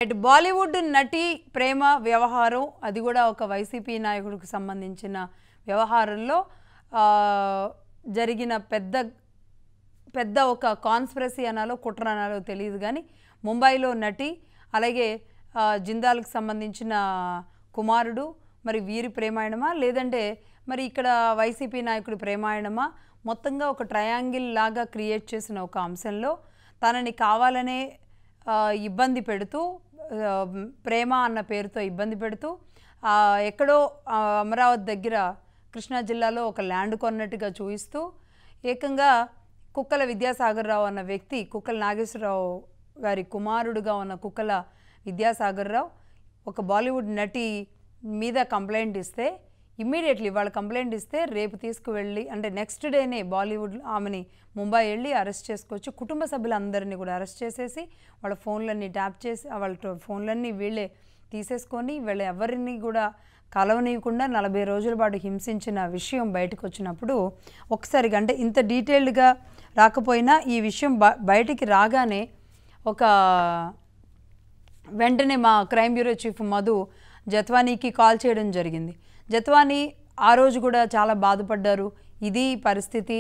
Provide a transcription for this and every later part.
ఇటు బాలీవుడ్ నటి ప్రేమ వ్యవహారం అది కూడా ఒక వైసీపీ నాయకుడికి సంబంధించిన వ్యవహారంలో జరిగిన పెద్ద ఒక కాన్స్పిరసీ అనాలో కుట్ర అనాలో తెలియదు కానీ ముంబైలో నటి అలాగే జిందాల్కి సంబంధించిన కుమారుడు మరి వీరి ప్రేమాయణమా లేదంటే మరి ఇక్కడ వైసీపీ నాయకుడి ప్రేమాయణమా మొత్తంగా ఒక ట్రయాంగిల్ లాగా క్రియేట్ చేసిన ఒక అంశంలో తనని కావాలనే ఇబ్బంది పెడుతూ ప్రేమ అన్న పేరుతో ఇబ్బంది పెడుతూ ఎక్కడో అమరావతి దగ్గర కృష్ణా జిల్లాలో ఒక ల్యాండ్ కొన్నట్టుగా చూపిస్తూ ఏకంగా కుక్కల విద్యాసాగర్ రావు అన్న వ్యక్తి కుక్కల నాగేశ్వరరావు గారి కుమారుడుగా ఉన్న కుక్కల విద్యాసాగర్ రావు ఒక బాలీవుడ్ నటి మీద కంప్లైంట్ ఇస్తే ఇమ్మీడియట్లీ వాళ్ళు కంప్లైంట్ ఇస్తే రేపు తీసుకువెళ్ళి అంటే నెక్స్ట్ డేనే బాలీవుడ్ ఆమెని ముంబై వెళ్ళి అరెస్ట్ చేసుకోవచ్చు కుటుంబ సభ్యులందరినీ కూడా అరెస్ట్ చేసేసి వాళ్ళ ఫోన్లన్నీ ట్యాప్ చేసి వాళ్ళ ఫోన్లన్నీ వీళ్ళే తీసేసుకొని వీళ్ళ ఎవరిని కూడా కలవనీయకుండా 40 రోజుల పాటు హింసించిన విషయం బయటకు వచ్చినప్పుడు ఒకసారిగా అంటే ఇంత డీటెయిల్డ్గా రాకపోయినా ఈ విషయం బయటికి రాగానే ఒక వెంటనే మా క్రైమ్ బ్యూరో చీఫ్ మధు జత్వానీకి కాల్ చేయడం జరిగింది. జత్వానీ ఆ రోజు కూడా చాలా బాధపడ్డారు. ఇది పరిస్థితి,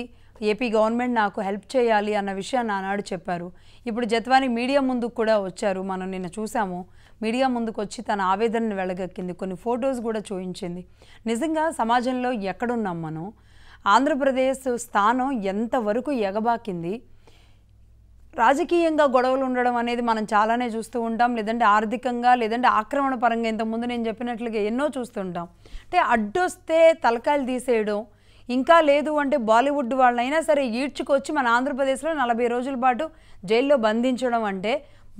ఏపీ గవర్నమెంట్ నాకు హెల్ప్ చేయాలి అన్న విషయాన్ని ఆనాడు చెప్పారు. ఇప్పుడు జత్వానీ మీడియా ముందుకు కూడా వచ్చారు, మనం నిన్న చూసాము. మీడియా ముందుకు వచ్చి తన ఆవేదనను వెళ్ళగక్కింది, కొన్ని ఫొటోస్ కూడా చూపించింది. నిజంగా సమాజంలో ఎక్కడున్నాం మనం, ఆంధ్రప్రదేశ్ స్థానం ఎంతవరకు ఎగబాకింది. రాజకీయంగా గొడవలు ఉండడం అనేది మనం చాలానే చూస్తూ ఉంటాం, లేదంటే ఆర్థికంగా లేదంటే ఆక్రమణ పరంగా ఇంతకుముందు నేను చెప్పినట్లుగా ఎన్నో చూస్తుంటాం. అంటే అడ్డొస్తే తలకాయలు తీసేయడం, ఇంకా లేదు అంటే బాలీవుడ్ వాళ్ళైనా సరే ఈడ్చుకొచ్చి మన ఆంధ్రప్రదేశ్లో 40 రోజుల పాటు జైల్లో బంధించడం అంటే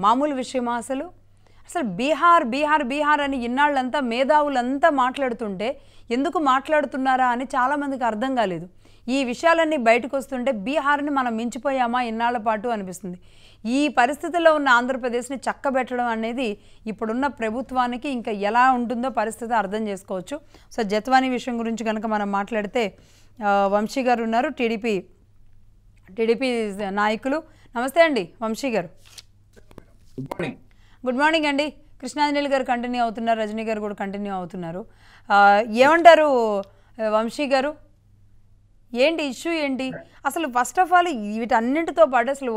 మామూలు విషయమా? అసలు బీహార్ అని ఇన్నాళ్ళంతా మేధావులంతా మాట్లాడుతుంటే ఎందుకు మాట్లాడుతున్నారా అని చాలామందికి అర్థం కాలేదు. ఈ విషయాలన్నీ బయటకు వస్తుంటే బీహార్ని మనం మించిపోయామా ఇన్నాళ్ల పాటు అనిపిస్తుంది. ఈ పరిస్థితుల్లో ఉన్న ఆంధ్రప్రదేశ్ని చక్కబెట్టడం అనేది ఇప్పుడున్న ప్రభుత్వానికి ఇంకా ఎలా ఉంటుందో పరిస్థితి అర్థం చేసుకోవచ్చు. సో జత్వానీ విషయం గురించి కనుక మనం మాట్లాడితే వంశీ గారు ఉన్నారు, టీడీపీ నాయకులు. నమస్తే అండి వంశీ గారు. గుడ్ మార్నింగ్ అండి. కృష్ణాంజలి గారు కంటిన్యూ అవుతున్నారు, రజనీ గారు కూడా కంటిన్యూ అవుతున్నారు. ఏమంటారు వంశీ గారు, ఏంటి ఇష్యూ ఏంటి అసలు? ఫస్ట్ ఆఫ్ ఆల్ వీటన్నింటితో పాటు అసలు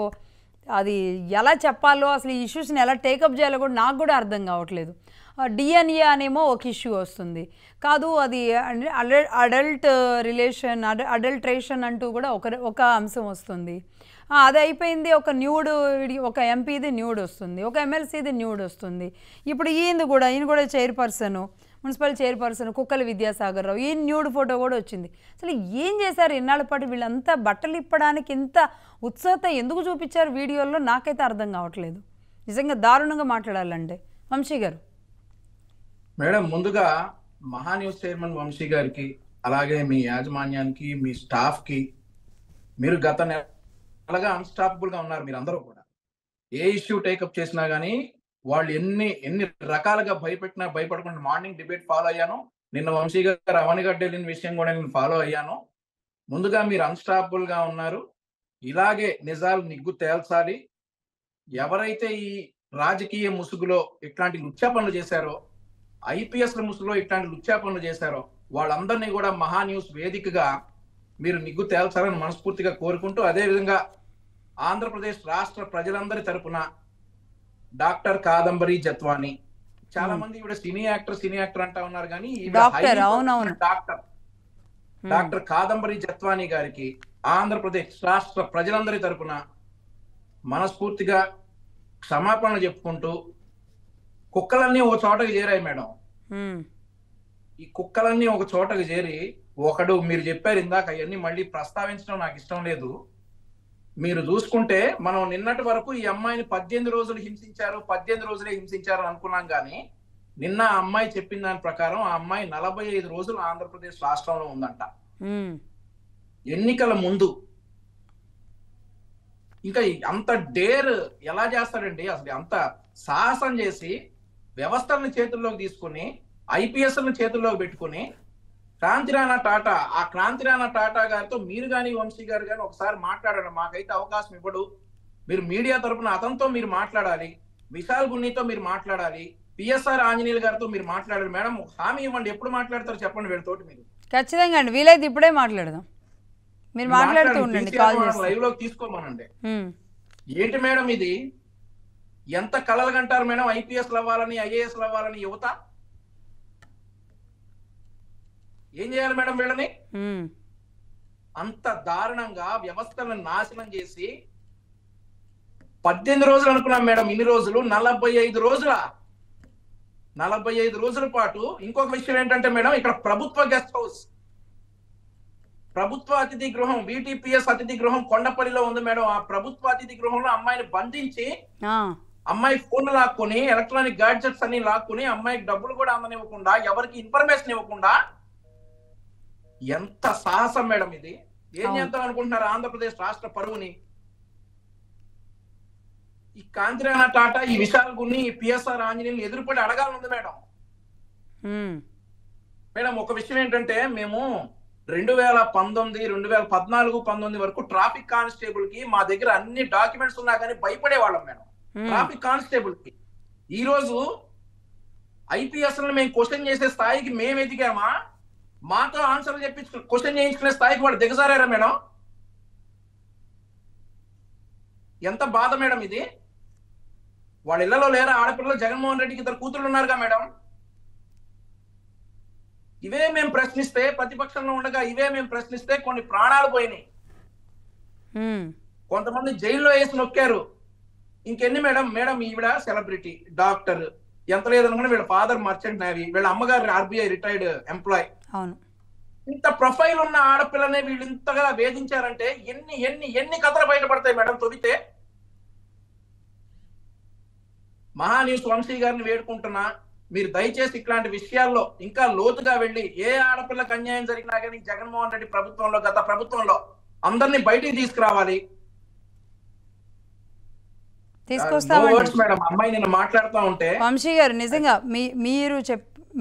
అది ఎలా చెప్పాలో, అసలు ఈ ఇష్యూస్ని ఎలా టేకప్ చేయాలో కూడా నాకు కూడా అర్థం కావట్లేదు. డిఎన్ఏ అనేమో ఒక ఇష్యూ వస్తుంది, కాదు అది అడల్ట్రేషన్ అంటూ కూడా ఒక అంశం వస్తుంది. అది అయిపోయింది, ఒక ఎంపీది న్యూడ్ వస్తుంది, ఒక ఎమ్మెల్సీది న్యూడ్ వస్తుంది. ఇప్పుడు ఈయన కూడా మున్సిపల్ చైర్పర్సన్ కుక్కల విద్యాసాగర్ రావు, ఈ న్యూడ్ ఫోటో కూడా వచ్చింది. అసలు ఏం చేశారు ఇన్నాళ్ళ పాటు? వీళ్ళంతా బట్టలు ఇప్పడానికి ఇంత ఉత్సాహత ఎందుకు చూపించారు వీడియోల్లో? నాకైతే అర్థం కావట్లేదు, నిజంగా దారుణంగా మాట్లాడాలంటే. వంశీ గారు. మేడం, ముందుగా మహాన్యూస్ చైర్మన్ వంశీ గారికి, అలాగే మీ యాజమాన్యానికి, మీ స్టాఫ్కి, మీరు గత నెలగా అన్స్టాపబుల్ గా ఉన్నారు. మీరు అందరూ కూడా ఏ ఇష్యూ టేకప్ చేసినా కానీ వాళ్ళు ఎన్ని రకాలుగా భయపడకుండా మార్నింగ్ డిబేట్ ఫాలో అయ్యాను. నిన్న వంశీ గారు అవనిగడ్డ వెళ్ళిన విషయం కూడా నేను ఫాలో అయ్యాను. ముందుగా మీరు అన్స్టాపబుల్ గా ఉన్నారు. ఇలాగే నిజాలు నిగ్గు తేల్చాలి. ఎవరైతే ఈ రాజకీయ ముసుగులో ఇట్లాంటి లుచ్చా పనులు చేశారో, ఐపీఎస్ల ముసుగులో ఇట్లాంటి లుచ్చా పనులు చేశారో వాళ్ళందరినీ కూడా మహాన్యూస్ వేదికగా మీరు నిగ్గు తేల్చాలని మనస్ఫూర్తిగా కోరుకుంటూ, అదేవిధంగా ఆంధ్రప్రదేశ్ రాష్ట్ర ప్రజలందరి తరపున డాక్టర్ కాదంబరి జత్వానీ, చాలా మంది కూడా సినీ యాక్టర్ అంటా ఉన్నారు కానీ డాక్టర్ కాదంబరి జత్వానీ గారికి ఆంధ్రప్రదేశ్ రాష్ట్ర ప్రజలందరి తరపున మనస్ఫూర్తిగా క్షమాపణలు చెప్పుకుంటూ, కుక్కలన్నీ ఒక చోటకి చేరాయి మేడం. ఈ కుక్కలన్నీ ఒక చోటకి చేరి మీరు చెప్పారు ఇందాక, అవన్నీ మళ్ళీ ప్రస్తావించడం నాకు ఇష్టం లేదు. మీరు చూసుకుంటే మనం నిన్నటి వరకు ఈ అమ్మాయిని 18 రోజులు హింసించారు, 18 రోజులే హింసించారు అనుకున్నాం కానీ నిన్న ఆ అమ్మాయి చెప్పిన దాని ప్రకారం ఆ అమ్మాయి 45 రోజులు ఆంధ్రప్రదేశ్ రాష్ట్రంలో ఉందంట. ఎన్నికల ముందు ఇంకా అంత డేర్ ఎలా చేస్తాడండి? అసలు అంత సాహసం చేసి వ్యవస్థలను చేతుల్లోకి తీసుకుని ఐపీఎస్లను చేతుల్లోకి పెట్టుకుని క్రాంతిరాణా టాటా గారితో మీరు కానీ వంశీ గారు కానీ ఒకసారి మాట్లాడండి. మాకైతే అవకాశం ఇవ్వడు. మీరు మీడియా తరపున అతనితో మీరు మాట్లాడాలి. విశాల్ గున్నీతో మీరు మాట్లాడాలి, పిఎస్ఆర్ ఆంజనేయులు గారితో మీరు మాట్లాడాలి. మేడం హామీ ఇవ్వండి, ఎప్పుడు మాట్లాడతారు చెప్పండి వీళ్ళతోటి మీరు. ఖచ్చితంగా అండి, వీలైతే ఇప్పుడే మాట్లాడదాం. మీరు మాట్లాడుతూ ఉండండి, కాల్ చేసి లైవ్ లోకి తీసుకోమనండి. ఏంటి మేడం ఇది, ఎంత కలలు కంటారు మేడం ఐపీఎస్లు అవ్వాలని, ఐఏఎస్లు అవ్వాలని యువత? ఏం చేయాలి మేడం వీళ్ళని? అంత దారుణంగా వ్యవస్థలను నాశనం చేసి 18 రోజులు అనుకున్నాం మేడం, ఇన్ని రోజులు 45 రోజుల 45 రోజుల పాటు. ఇంకొక విషయం ఏంటంటే మేడం, ఇక్కడ ప్రభుత్వ గెస్ట్ హౌస్, ప్రభుత్వ అతిథి గృహం, బీటీపీఎస్ అతిథి గృహం కొండపల్లిలో ఉంది మేడం. ఆ ప్రభుత్వ అతిథి గృహంలో అమ్మాయిని బంధించి, అమ్మాయి ఫోన్ లాక్కుని, ఎలక్ట్రానిక్ గాడ్జెట్స్ అన్ని లాక్కుని, అమ్మాయికి డబ్బులు కూడా అందనివ్వకుండా, ఎవరికి ఇన్ఫర్మేషన్ ఇవ్వకుండా, ఎంత సాహసం మేడం ఇది! ఏం చేద్దాం అనుకుంటున్నారు ఆంధ్రప్రదేశ్ రాష్ట్ర పరువుని? ఈ కాంతిరాణ టాటా, ఈ విశాల్ గున్ని, ఈ పిఎస్ఆర్ ఆంజనేయులు ఎదురుపడి అడగాలనుంది మేడం. మేడం ఒక విషయం ఏంటంటే, మేము 2019, 2014, 19 వరకు ట్రాఫిక్ కానిస్టేబుల్ కి మా దగ్గర అన్ని డాక్యుమెంట్స్ ఉన్నా కానీ భయపడేవాళ్ళం మేడం ట్రాఫిక్ కానిస్టేబుల్ కి. ఈ రోజు ఐపీఎస్ మేము క్వశ్చన్ చేసే స్థాయికి మేము ఎదిగామా? మాతో ఆన్సర్లు చెప్పించు క్వశ్చన్ చేయించుకునే స్థాయికి వాళ్ళు దిగజారా మేడం? ఎంత బాధ మేడం ఇది! వాళ్ళ ఇళ్లలో లేరా ఆడపిల్లలు? జగన్మోహన్ రెడ్డికి 2 కూతుళ్ళు ఉన్నారుగా మేడం. ఇవే మేము ప్రశ్నిస్తే, ప్రతిపక్షంలో ఉండగా ఇవే మేము ప్రశ్నిస్తే కొన్ని ప్రాణాలు పోయినాయి, కొంతమంది జైల్లో వేసి నొక్కారు. ఇంకెన్ని మేడం? మేడం ఈవిడ సెలబ్రిటీ, డాక్టర్, ఎంత లేదనుకున్నా వీళ్ళ ఫాదర్ మర్చెంట్ నేవీ, వీళ్ళ అమ్మగారు ఆర్బీఐ రిటైర్డ్ ఎంప్లాయ్. ఇంత ప్రొఫైల్ ఉన్న ఆడపిల్లనే వీళ్ళు ఇంతగా వేధించారంటే ఎన్ని ఎన్ని ఎన్ని కథలు బయటపడతాయి మేడం తొలితే? మహాన్యూస్ వంశీ గారిని వేడుకుంటున్నా, మీరు దయచేసి ఇట్లాంటి విషయాల్లో ఇంకా లోతుగా వెళ్ళి, ఏ ఆడపిల్లకి అన్యాయం జరిగినా కానీ జగన్మోహన్ రెడ్డి ప్రభుత్వంలో, గత ప్రభుత్వంలో అందరినీ బయటికి తీసుకురావాలి. మేడం అమ్మాయి నేను మాట్లాడుతూ ఉంటే, వంశీ గారు నిజంగా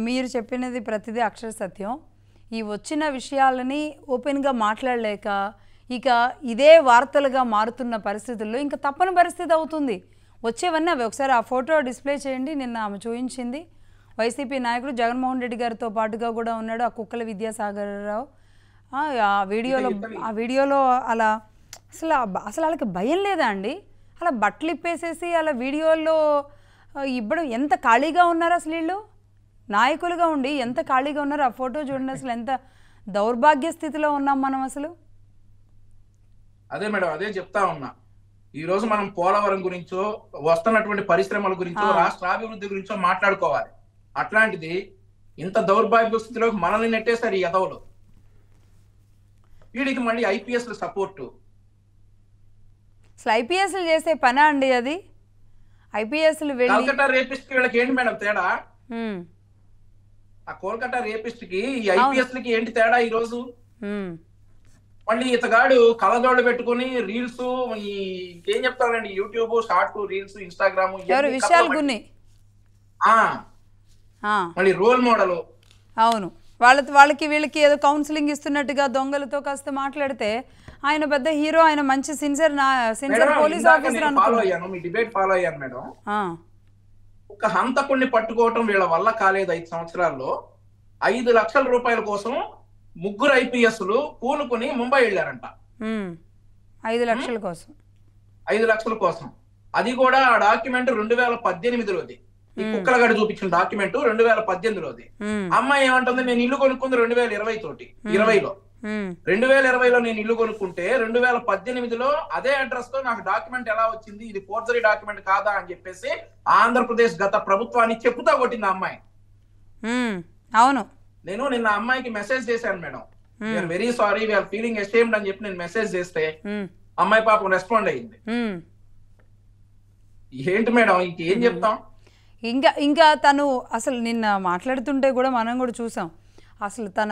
మీరు చెప్పినది ప్రతిదీ అక్షర సత్యం. ఈ వచ్చిన విషయాలని ఓపెన్గా మాట్లాడలేక ఇక ఇదే వార్తలుగా మారుతున్న పరిస్థితుల్లో ఇంకా తప్పని పరిస్థితి అవుతుంది. వచ్చేవన్నీ అవి. ఒకసారి ఆ ఫోటో డిస్ప్లే చేయండి. నిన్న ఆమె చూపించింది వైసీపీ నాయకుడు జగన్మోహన్ రెడ్డి గారితో పాటుగా కూడా ఉన్నాడు, ఆ కుక్కల విద్యాసాగర్ రావు. ఆ వీడియోలో అలా అసలు వాళ్ళకి భయం లేదా అండి? అలా బట్టలు ఇప్పేసేసి అలా వీడియోల్లో ఇవ్వడం. ఎంత ఖాళీగా ఉన్నారు అసలు వీళ్ళు, నాయకులుగా ఉండి ఎంత ఖాళీగా ఉన్నారు. ఆ ఫోటో చూడండి, అసలు ఎంత దౌర్భాగ్య స్థితిలో ఉన్నాం మనం అసలు. అదే మేడం, అదే చెప్తా ఉన్నా. ఈ రోజు మనం పోలవరం గురించో, వస్తున్నటువంటి పరిశ్రమల గురించో, రాష్ట్ర అభివృద్ధి గురించో మాట్లాడుకోవాలి. అట్లాంటిది ఇంత దౌర్భాగ్య స్థితిలోకి మనల్ని నెట్టేశారు ఈ యదవులు. వీడికి మళ్ళీ ఐపీఎస్ సపోర్టు. అసలు ఐపీఎస్లు చేసే పనా అండి అది? ఐపీఎస్లు కల్కట్టా రేపిస్ట్ కి వీళ్ళకి ఏంటి మేడం తేడా? ఆ కోల్కతా రేపిస్ట్ కి ఈ ఐపీఎస్ కి ఏంటి తేడా ఈ రోజు? మళ్ళీ ఇతగాడు కలజోళ్ళు పెట్టుకుని రీల్స్, ఏం చెప్తానండి, YouTube short reels, Instagram, Vishal Gunni మళ్ళీ రోల్ మోడల్. అవును, వాళ్ళకి వీళ్ళకి ఏదో కౌన్సిలింగ్ ఇస్తున్నట్టుగా దొంగలతో కాస్త మాట్లాడితే ఆయన పెద్ద హీరో, ఆయన మంచి సిన్సియర్ పోలీస్ ఆఫీసర్. ఫాలో అయ్యాను, మీ డిబేట్ ఫాలో అయ్యాను మేడం. ఒక హంతకుడిని పట్టుకోవటం వీళ్ళ వల్ల కాలేదు. 5 సంవత్సరాల్లో 5 లక్షల రూపాయల కోసం 3 ఐపీఎస్లు పూనుకుని ముంబై వెళ్ళారంట. 5 లక్షల కోసం, 5 లక్షల కోసం. అది కూడా ఆ డాక్యుమెంట్ 2018లోది. ఈ కుక్కలగడ చూపించిన డాక్యుమెంట్ 2018లోది. అమ్మాయి ఏమంటుంది, నేను ఇల్లు కొనుక్కుంది 2020 తోటి, 20లో 2020లో నేను ఇల్లు కొనుక్కుంటే 2018లో అదే అడ్రస్ తో నాకు డాక్యుమెంట్ ఎలా వచ్చింది, ఇది ఫోర్జరీ డాక్యుమెంట్ కాదా అని చెప్పేసి ఆంధ్రప్రదేశ్ గత ప్రభుత్వాన్ని చెప్పుతా కొట్టింది ఆ అమ్మాయి. అవును, నేను నిన్న అమ్మాయికి మెసేజ్ చేశాను madam, we are very sorry, we are feeling ashamed అని చెప్పి నేను మెసేజ్ చేస్తే అమ్మాయి పాపం రెస్పాండ్ అయ్యింది. ఏంటి మేడం ఇంకేం చెప్తాం? ఇంకా తను అసలు నిన్న మాట్లాడుతుంటే కూడా మనం కూడా చూసాం, అసలు తన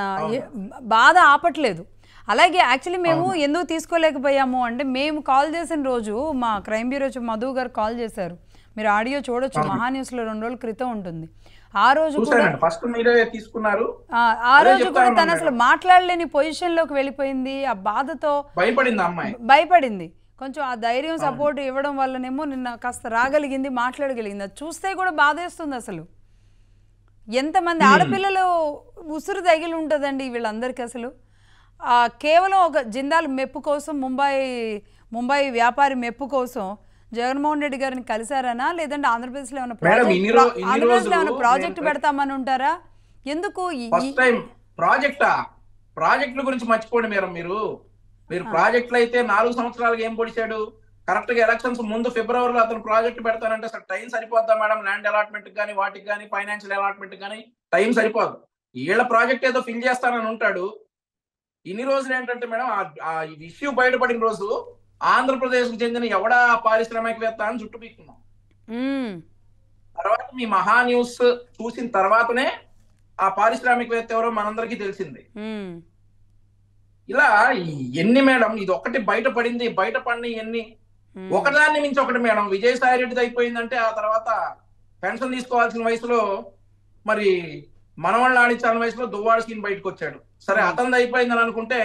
బాధ ఆపట్లేదు. అలాగే యాక్చువల్లీ మేము ఎందుకు తీసుకోలేకపోయాము అంటే, మేము కాల్ చేసిన రోజు మా క్రైమ్ బ్యూరో మధు గారు కాల్ చేశారు. మీరు ఆడియో చూడొచ్చు, మహాన్యూస్లో 2 రోజుల క్రితం ఉంటుంది. ఆ రోజు కూడా తను అసలు మాట్లాడలేని పొజిషన్లోకి వెళ్ళిపోయింది. ఆ బాధతో భయపడింది. కొంచెం ఆ ధైర్యం సపోర్ట్ ఇవ్వడం వల్లనేమో నిన్న కాస్త రాగలిగింది, మాట్లాడగలిగింది. అది చూస్తే కూడా బాధేస్తుంది అసలు. ఎంతమంది ఆడపిల్లలు ఉసురు తగిలి ఉంటుందండి వీళ్ళందరికీ అసలు. కేవలం ఒక జిందాల్ మెప్పు కోసం, ముంబై వ్యాపారి మెప్పు కోసం జగన్మోహన్ రెడ్డి గారిని కలిశారనా, లేదంటే ఆంధ్రప్రదేశ్లో ఏమైనా ప్రాజెక్ట్ పెడతామని ఉంటారా? ఎందుకు ప్రాజెక్టుల గురించి మర్చిపోండి మీరు ప్రాజెక్టులు అయితే 4 సంవత్సరాలుగా ఏం పొడిచాడు? కరెక్ట్ గా ఎలక్షన్స్ ముందు ఫిబ్రవరిలో అతను ప్రాజెక్ట్ పెడతానంటే అసలు టైం సరిపోద్దా మేడం? ల్యాండ్ అలాట్మెంట్ కానీ వాటికి కానీ ఫైనాన్షియల్ అలాట్మెంట్ కానీ టైం సరిపోదు. వీళ్ళ ప్రాజెక్ట్ ఏదో ఫిల్ చేస్తానని ఉంటాడు. ఇన్ని రోజులు ఏంటంటే మేడం ఆ ఇష్యూ బయటపడిన రోజు ఆంధ్రప్రదేశ్ కు చెందిన ఎవడా పారిశ్రామికవేత్త అని చుట్టూ పీక్కున్నాం. తర్వాత మీ మహా న్యూస్ చూసిన తర్వాతనే ఆ పారిశ్రామికవేత్త ఎవరో మనందరికీ తెలిసింది. ఇలా ఎన్ని మేడం, ఇది ఒక్కటి బయటపడిన ఎన్ని ఒకదాన్ని మించి ఒకటి మేడం. విజయసాయి రెడ్డిది అయిపోయిందంటే ఆ తర్వాత పెన్షన్ తీసుకోవాల్సిన వయసులో మరి మనవాళ్ళు ఆడించాల్సిన వయసులో దువ్వాడ సీన్ బయటకు వచ్చాడు. సరే అతనిది అయిపోయిందని అనుకుంటే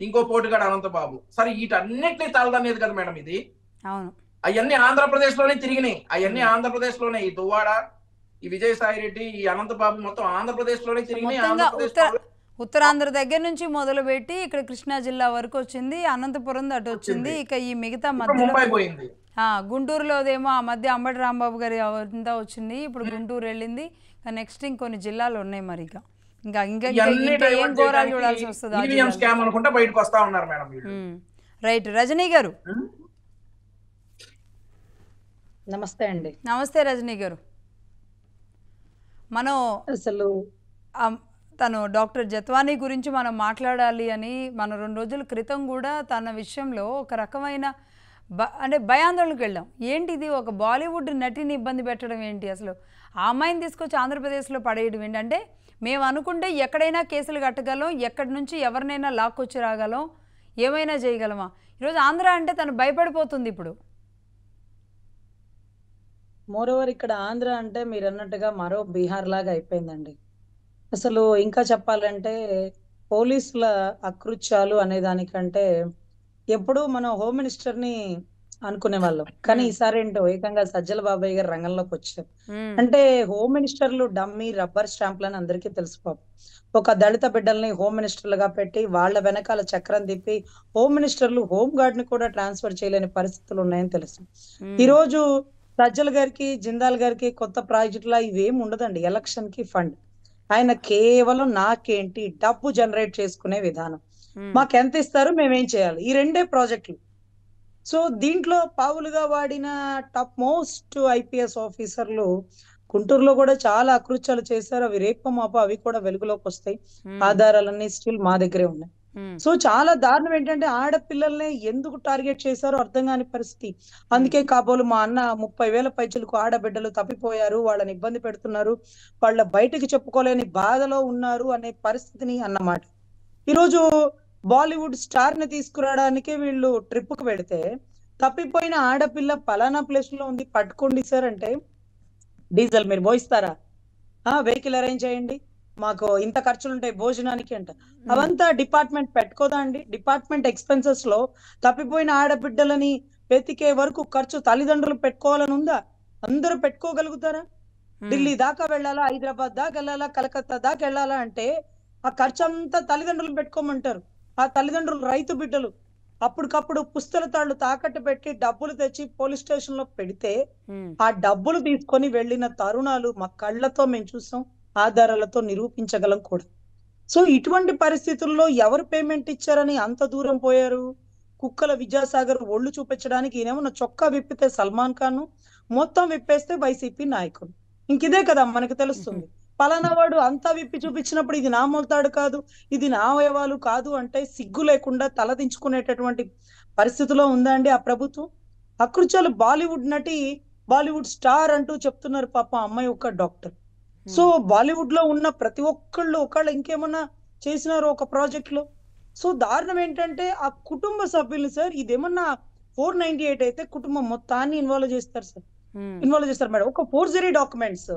ఇంకో పోటుగాడు అనంతబాబు. సరే వీటన్నిటినీ తలదనేది కదా మేడం ఇది. అవన్నీ ఆంధ్రప్రదేశ్ లోనే తిరిగినాయి. అవన్నీ ఆంధ్రప్రదేశ్ లోనే ఈ దువ్వాడ, ఈ విజయసాయి రెడ్డి, ఈ అనంతబాబు మొత్తం ఆంధ్రప్రదేశ్ లోనే తిరిగినాయి. ఉత్తరాంధ్ర దగ్గర నుంచి మొదలుపెట్టి ఇక్కడ కృష్ణా జిల్లా వరకు వచ్చింది, అనంతపురం అటు వచ్చింది. ఇక ఈ మిగతా మధ్యలో గుంటూరులోదేమో ఆ మధ్య అంబటి రాంబాబు గారి అంతా వచ్చింది. ఇప్పుడు గుంటూరు వెళ్ళింది. నెక్స్ట్ ఇంకొన్ని జిల్లాలు ఉన్నాయి. మరి ఇంకా ఏం ఘోరాలు చూడాల్సి వస్తుంది. రైట్. రజనీ గారు నమస్తే అండి. నమస్తే రజనీ గారు. మనం అసలు తను డాక్టర్ జత్వానీ గురించి మనం మాట్లాడాలి అని మనం 2 రోజుల క్రితం కూడా తన విషయంలో ఒక రకమైన అంటే భయాందోళనకు వెళ్ళాం. ఏంటిది, ఒక బాలీవుడ్ నటిని ఇబ్బంది పెట్టడం ఏంటి, అసలు ఆ అమ్మాయిని తీసుకొచ్చి ఆంధ్రప్రదేశ్లో పడేయడం ఏంటి? అంటే మేము అనుకుంటే ఎక్కడైనా కేసులు కట్టగలం, ఎక్కడి నుంచి ఎవరినైనా లాక్కొచ్చి రాగలం, ఏమైనా చేయగలమా? ఈరోజు ఆంధ్ర అంటే తను భయపడిపోతుంది ఇప్పుడు. మోరోవర్ ఇక్కడ ఆంధ్ర అంటే మీరు అన్నట్టుగా మరో బీహార్ లాగా అయిపోయిందండి. అసలు ఇంకా చెప్పాలంటే పోలీసుల అకృత్యాలు అనే దానికంటే ఎప్పుడూ మనం హోమ్ మినిస్టర్ని అనుకునే వాళ్ళం, కానీ ఈసారి ఏంటో ఏకంగా సజ్జల బాబాయ్ గారు రంగంలోకి వచ్చారు. అంటే హోమ్ మినిస్టర్లు డమ్మీ రబ్బర్ స్టాంప్లని అందరికీ తెలుసు. ఒక దళిత బిడ్డల్ని హోమ్ మినిస్టర్లుగా పెట్టి వాళ్ళ వెనకాల చక్రం తిప్పి హోమ్ మినిస్టర్లు హోమ్ గార్డ్ ని కూడా ట్రాన్స్ఫర్ చేయలేని పరిస్థితులు ఉన్నాయని తెలుసు. ఈ రోజు సజ్జల గారికి, జిందాల్ గారికి కొత్త ప్రాజెక్టులా ఇవేం ఉండదండి. ఎలక్షన్ కి ఫండ్, ఆయన కేవలం నాకేంటి డబ్బు జనరేట్ చేసుకునే విధానం, మాకెంత ఇస్తారు మేమేం చేయాలి, ఈ 2 ప్రాజెక్టులు. సో దీంట్లో పావులుగా వాడిన టాప్ మోస్ట్ ఐపీఎస్ ఆఫీసర్లు గుంటూరులో కూడా చాలా అకృత్యాలు చేశారు. అవి రేపు మాప అవి కూడా వెలుగులోకి వస్తాయి. ఆధారాలన్నీ స్టిల్ మా దగ్గరే ఉన్నాయి. సో చాలా దారుణం ఏంటంటే ఆడపిల్లల్ని ఎందుకు టార్గెట్ చేశారో అర్థం కాని పరిస్థితి. అందుకే కాబోలు మా అన్న 30,000 పైచలకు ఆడబిడ్డలు తప్పిపోయారు, వాళ్ళని ఇబ్బంది పెడుతున్నారు, వాళ్ళ బయటకి చెప్పుకోలేని బాధలో ఉన్నారు అనే పరిస్థితిని అన్నమాట. ఈరోజు బాలీవుడ్ స్టార్ ని తీసుకురావడానికి వీళ్ళు ట్రిప్ కు వెళితే తప్పిపోయిన ఆడపిల్ల పలానా ప్లేస్ లో ఉంది పట్టుకోండి సార్ అంటే డీజిల్ మీరు పోయిస్తారా, వెహికల్ అరేంజ్ చేయండి, మాకు ఇంత ఖర్చులు ఉంటాయి భోజనానికి అంట. అవంతా డిపార్ట్మెంట్ పెట్టుకోదా అండి? డిపార్ట్మెంట్ ఎక్స్పెన్సెస్ లో తప్పిపోయిన ఆడబిడ్డలని వెతికే వరకు ఖర్చు తల్లిదండ్రులు పెట్టుకోవాలని ఉందా? అందరూ పెట్టుకోగలుగుతారా? ఢిల్లీ దాకా వెళ్ళాలా, హైదరాబాద్ దాకా వెళ్ళాలా, కలకత్తా దాకా వెళ్ళాలా అంటే ఆ ఖర్చు అంతా తల్లిదండ్రులు పెట్టుకోమంటారు. ఆ తల్లిదండ్రులు రైతు బిడ్డలు. అప్పటికప్పుడు పుస్తల తాళ్ళు తాకట్టు పెట్టి డబ్బులు తెచ్చి పోలీస్ స్టేషన్ లో పెడితే ఆ డబ్బులు తీసుకొని వెళ్ళిన తరుణాలు మా కళ్ళతో మేము చూసాం, ఆధారాలతో నిరూపించగలం కూడా. సో ఇటువంటి పరిస్థితుల్లో ఎవరు పేమెంట్ ఇచ్చారని అంత దూరం పోయారు? కుక్కల విద్యాసాగర్ ఒళ్ళు చూపించడానికి ఈయనేమన్నా చొక్కా విప్పితే సల్మాన్ ఖాన్, మొత్తం విప్పేస్తే వైసీపీ నాయకులు. ఇంకిదే కదా మనకు తెలుస్తుంది. పలానా వాడు అంతా విప్పి చూపించినప్పుడు ఇది నా మొలతాడు కాదు, ఇది నా అవయవాలు కాదు అంటే సిగ్గు లేకుండా తలదించుకునేటటువంటి పరిస్థితిలో ఉందా అండి ఆ ప్రభుత్వం? అకృత్యాలు బాలీవుడ్ నటి, బాలీవుడ్ స్టార్ అంటూ చెప్తున్నారు. పాప అమ్మాయి ఒక డాక్టర్. సో బాలీవుడ్ లో ఉన్న ప్రతి ఒక్కళ్ళు ఒకళ్ళు ఇంకేమన్నా చేసినారు ఒక ప్రాజెక్ట్ లో. సో దారుణం ఏంటంటే ఆ కుటుంబ సభ్యులు సార్, ఇదేమన్నా 498 అయితే కుటుంబం మొత్తాన్ని ఇన్వాల్వ్ చేస్తారు సార్, ఇన్వాల్వ్ చేస్తారు మేడం. ఒక ఫోర్జరీ డాక్యుమెంట్స్